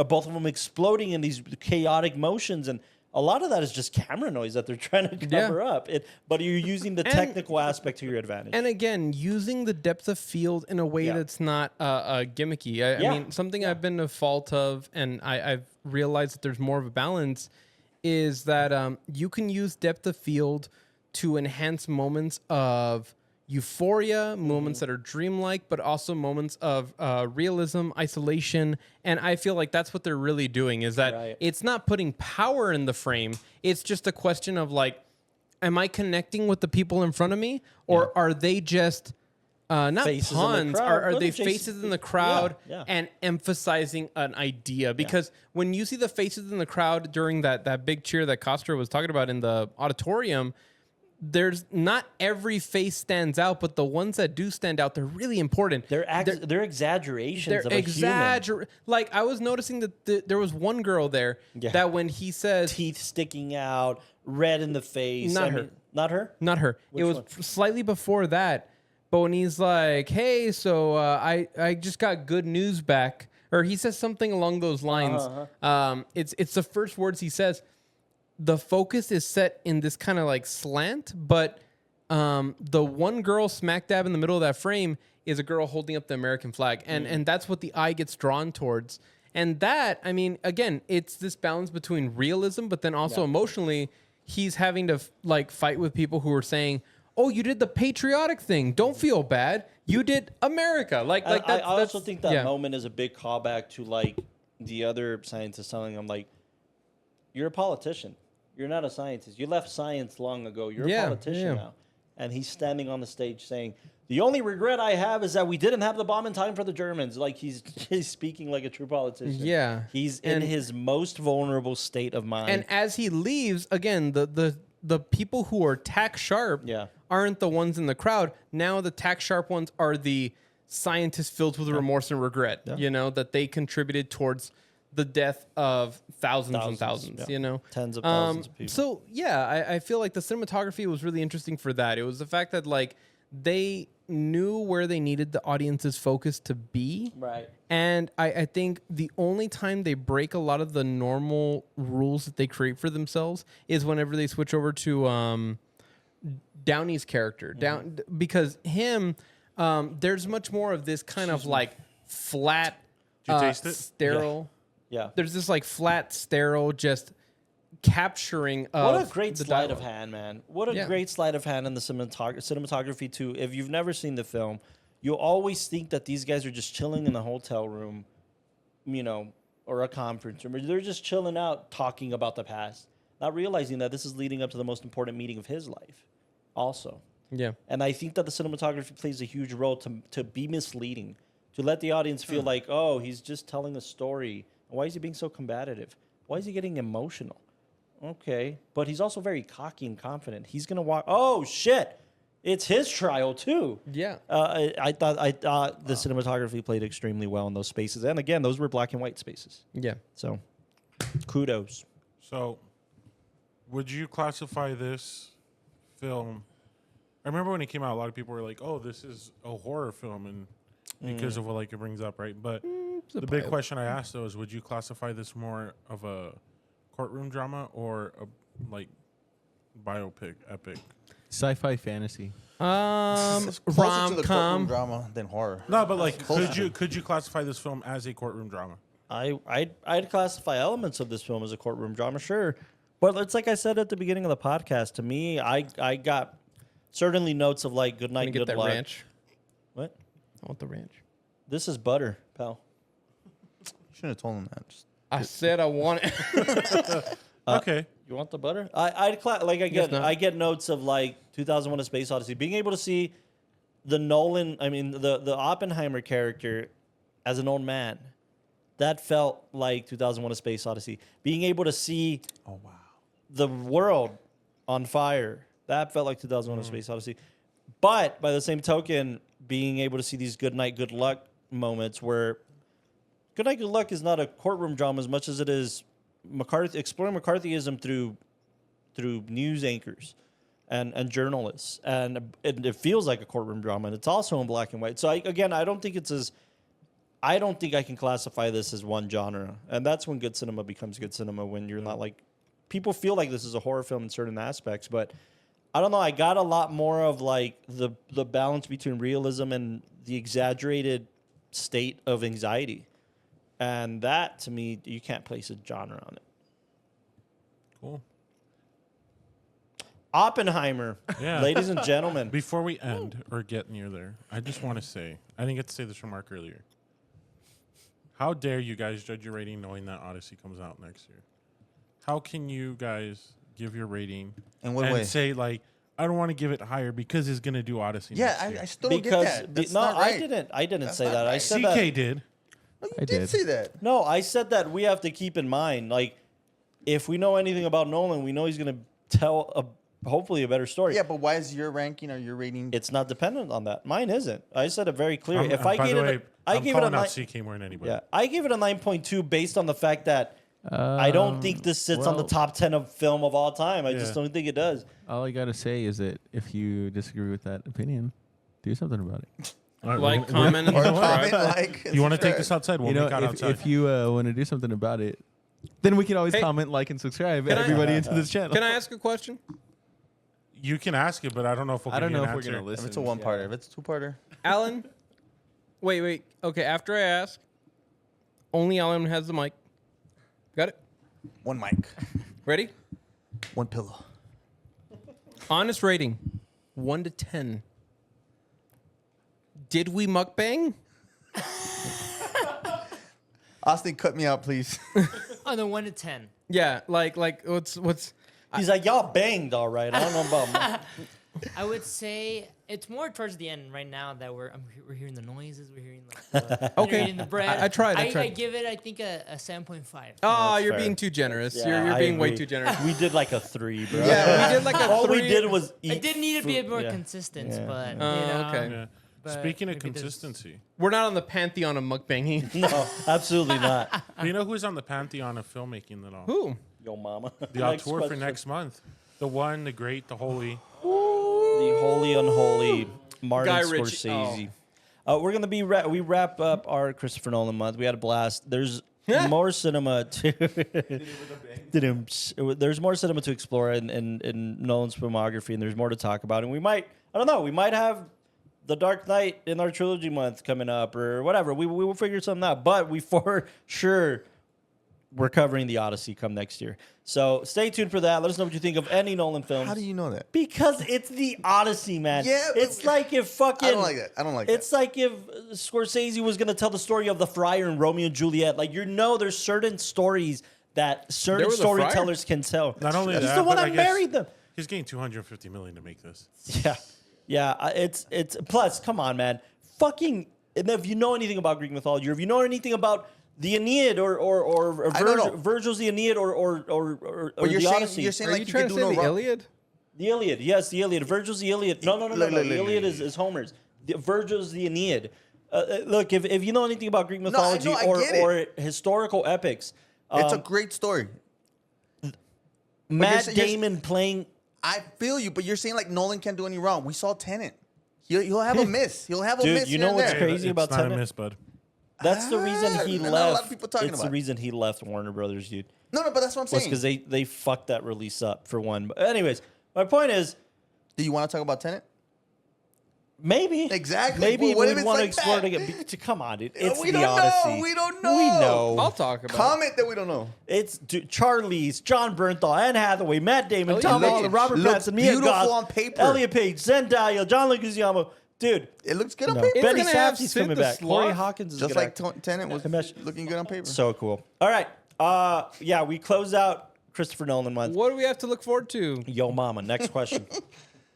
both of them exploding in these chaotic motions, and a lot of that is just camera noise that they're trying to cover up. But you're using the technical aspect to your advantage. And again, using the depth of field in a way that's not gimmicky. I mean, something I've been a fault of, and I've realized that there's more of a balance, is that you can use depth of field to enhance moments of euphoria, moments that are dreamlike, but also moments of realism, isolation. And I feel like that's what they're really doing, is that it's not putting power in the frame. It's just a question of like, am I connecting with the people in front of me, or are they just not faces pawns? Are they faces in the crowd Yeah. and emphasizing an idea? Because when you see the faces in the crowd during that big cheer that Costner was talking about in the auditorium, there's not every face stands out, but the ones that do stand out, they're really important. They're exaggerations of a human. Like, I was noticing that there was one girl there that when he says... Teeth sticking out, red in the face. Not her. Not her? Not her. Which it was one? Slightly slightly before that, but when he's like, hey, so I just got good news back, or he says something along those lines. It's the first words he says. The focus is set in this kind of like slant, but the one girl smack dab in the middle of that frame is a girl holding up the American flag. And that's what the eye gets drawn towards. And that, I mean, again, it's this balance between realism, but then also emotionally, he's having to like fight with people who are saying, oh, you did the patriotic thing. Don't feel bad. You did America. I also think that moment is a big callback to like the other scientists telling him like, you're a politician. You're not a scientist. You left science long ago. You're a politician now. And he's standing on the stage saying, the only regret I have is that we didn't have the bomb in time for the Germans. Like he's speaking like a true politician. Yeah. He's in his most vulnerable state of mind. And as he leaves, again, the people who are tack sharp aren't the ones in the crowd. Now the tack sharp ones are the scientists filled with remorse and regret, you know, that they contributed towards the death of thousands and thousands, you know? Tens of thousands of people. So, yeah, I feel like the cinematography was really interesting for that. It was the fact that, like, they knew where they needed the audience's focus to be. Right. And I think the only time they break a lot of the normal rules that they create for themselves is whenever they switch over to Downey's character. Because him, there's much more of this kind of, like, flat, Did you taste it? sterile... Yeah. There's this like flat, sterile, just capturing of what a great the sleight dialogue. of hand, man. What a great sleight of hand in the cinematography, too. If you've never seen the film, you'll always think that these guys are just chilling in a hotel room, you know, or a conference room. Or they're just chilling out talking about the past, not realizing that this is leading up to the most important meeting of his life also. Yeah. And I think that the cinematography plays a huge role to be misleading, to let the audience feel like, oh, he's just telling a story. Why is he being so combative? Why is he getting emotional? Okay. But he's also very cocky and confident. He's going to walk. Oh, shit. It's his trial, too. Yeah. I thought the cinematography played extremely well in those spaces. And again, those were black and white spaces. Yeah. So, kudos. So, would you classify this film? I remember when it came out, a lot of people were like, "Oh, this is a horror film," and because of what like it brings up, right? But the big question I asked though is, would you classify this more of a courtroom drama or a like biopic, epic? Sci-fi fantasy. It's closer to the courtroom Rom-com. drama than horror. No, but like, Closer. could you classify this film as a courtroom drama? I'd classify elements of this film as a courtroom drama, sure. But it's like I said at the beginning of the podcast. To me, I got certainly notes of like good Gonna night, get good that luck. ranch. What? I want the ranch. This is butter, pal. You shouldn't have told him that. Just, I said I want it. Okay. You want the butter? I get notes of like 2001: A Space Odyssey. Being able to see the Oppenheimer character as an old man, that felt like 2001: A Space Odyssey. Being able to see the world on fire, that felt like 2001: A Space Odyssey. But by the same token, being able to see these good night, good luck moments where good night, good luck is not a courtroom drama as much as it is exploring McCarthyism through news anchors and journalists, and it feels like a courtroom drama, and it's also in black and white. So I don't think I can classify this as one genre, and that's when good cinema becomes good cinema. When you're not like people feel like this is a horror film in certain aspects, but I don't know. I got a lot more of like the balance between realism and the exaggerated state of anxiety. And that, to me, you can't place a genre on it. Cool. Oppenheimer, Yeah. ladies and gentlemen. Before we end or get near there, I just want to say, I didn't get to say this remark earlier. How dare you guys judge your rating knowing that Odyssey comes out next year? How can you guys give your rating In what way? say, like, I don't want to give it higher because it's going to do Odyssey yeah, next year? I still don't get that. That's not right. I didn't That's say not that. I right. said CK that. did. No, you I did did. say that. No, I said that we have to keep in mind, like, if we know anything about Nolan, we know he's going to tell hopefully a better story. Yeah, but why is your ranking or your rating? It's not dependent on that. Mine isn't. I said it very clear. If by I gave the it, way, I I'm gave it a calling nine. out CK more than anybody. Yeah, I gave it a 9.2 based on the fact that I don't think this sits on the top 10 of film of all time. I just Yeah. don't think it does. All I gotta say is that if you disagree with that opinion, do something about it. All right, Like, we're- comment, and Or subscribe. comment, like, and You want to take subscribe. this outside? We'll You make out know, outside. if you want to do something about it, then we can always Hey, comment, like, and subscribe can I- everybody into this channel. Can I ask a question? You can ask it, but I don't know if we'll I don't give you know an if we're answer. gonna listen. If it's a one-parter, if it's a two-parter, Alan? Wait. Okay, after I ask, only Alan has the mic. Got it? one mic, Ready? one pillow. Honest rating, 1 to 10. Did we mukbang? Austin, cut me out, please. On the 1 to 10. Yeah, like what's He's like, y'all banged all right. I don't know about. I would say it's more towards the end right now that we're hearing the noises, we're hearing like Okay. eating the bread. I tried. I give it, I think, a 7.5. Oh, That's you're fair. being too generous. Yeah, you're I being way agree. too generous. We did like a 3, bro. Yeah. We did like a All 3. we did was eat. I did need to be a bit more Yeah. consistent, Yeah. but Oh, you know, okay. Yeah. but Speaking of maybe there's- consistency, We're not on the pantheon of mukbanging. No, absolutely not. do you know who's on the pantheon of filmmaking at all? Who? Yo, mama. The auteur for next month. The one, the great, the holy. The holy unholy Martin Guy Ritchie. Scorsese. We're gonna be we wrap up our Christopher Nolan month. We had a blast. There's more cinema to there's more cinema to explore in Nolan's filmography, and there's more to talk about. And we might have The Dark Knight in our trilogy month coming up or whatever. We will figure something out. But we for sure we're covering the Odyssey come next year. So stay tuned for that. Let us know what you think of any Nolan films. How do you know that? Because it's the Odyssey, man. Yeah, but- It's like if fucking... I don't like that. I don't like It's like if Scorsese was going to tell the story of the friar and Romeo and Juliet. Like, there's certain stories that certain There was a friar? storytellers can tell. Not only He's that, the one but that I guess married them. He's getting $250 million to make this. Yeah. It's plus, come on, man. Fucking, and if you know anything about Greek mythology, or if you know anything about the Aeneid or I don't know. Virgil's the Aeneid or But the Odyssey. you're saying Are like you you trying can to do say no the wrong. Iliad? The Iliad, yes, the Iliad. Virgil's the Iliad. No. Look, The look, Iliad look. is Homer's. Virgil's the Aeneid. Look, if you know anything about Greek mythology I get it. or historical epics, It's a great story. Matt you're- Damon playing. I feel you, but you're saying like Nolan can't do any wrong. We saw Tenet. He'll have a miss. He'll have a Dude, miss. you here know and what's there. crazy It's about not Tenet? a miss, bud. That's the reason he not a left. lot of people talking it's about the it. reason he left Warner Brothers, dude. No, but that's what I'm Was saying. because they fucked that release up for one. But anyways, my point is, Do you want to talk about Tenet? Maybe. Exactly. Maybe What if we it's want to like explore that? it again. Come on, dude. It's We the don't Odyssey. know. We don't know. We know. I'll talk about it. Comment that we don't know. It's Charlize, John Bernthal, Anne Hathaway, Matt Damon, Elliot Tom Page. Holland, Robert Looks Pattinson, Mia beautiful Goth, on paper. Elliot Page, Zendaya, John Leguizamo. Dude, It looks good on no. paper. It's Benny gonna have Safdie's Sid coming the back. Corey Sloth. Hawkins is Just gonna like Tenet was looking good on paper. So cool. All right. Yeah, we close out Christopher Nolan month. What do we have to look forward to? Yo, mama. Next question.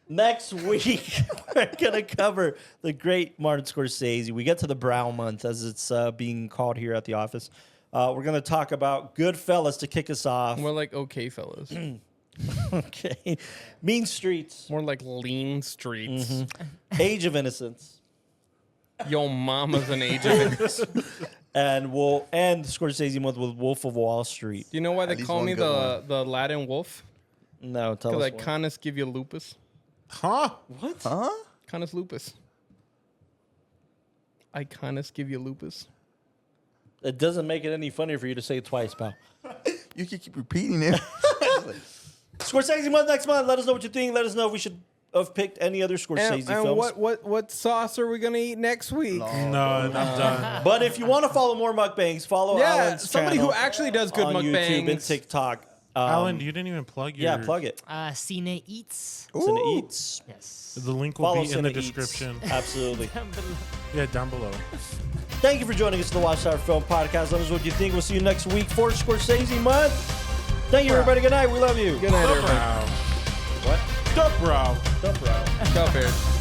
Next week, we're going to cover the great Martin Scorsese. We get to the Brow month, as it's being called here at the office. We're going to talk about Goodfellas to kick us off. More like okay, fellas. Okay. Mean Streets. More like lean streets. Age of Innocence. Yo, mama's an age of innocence. And we'll end Scorsese month with Wolf of Wall Street. Do you know why they least call one me good the Latin wolf? No, tell us Because I why. canis give you lupus. Huh? What? Huh? Canis lupus. I canis give you lupus. It doesn't make it any funnier for you to say it twice, pal. You can keep repeating it. Scorsese month next month. Let us know what you think. Let us know if we should have picked any other Scorsese And films. what sauce are we gonna eat next week? No, I'm done. But if you want to follow more mukbangs, follow Yeah, Alan's somebody channel who actually does good on YouTube and mukbangs. TikTok. Alan, you didn't even plug your. Yeah, plug it. Cine Eats. Cine Eats. Yes. The link will Follow be in the Cine Eats. description. Absolutely. Yeah, down below. Thank you for joining us on the WatchTower Film Podcast. Let us know what you think. We'll see you next week for Scorsese month. Thank you, everybody. Good night. We love you. Good night, everybody. Brow. What? Duck brow. Dump route. Ciao, Bears.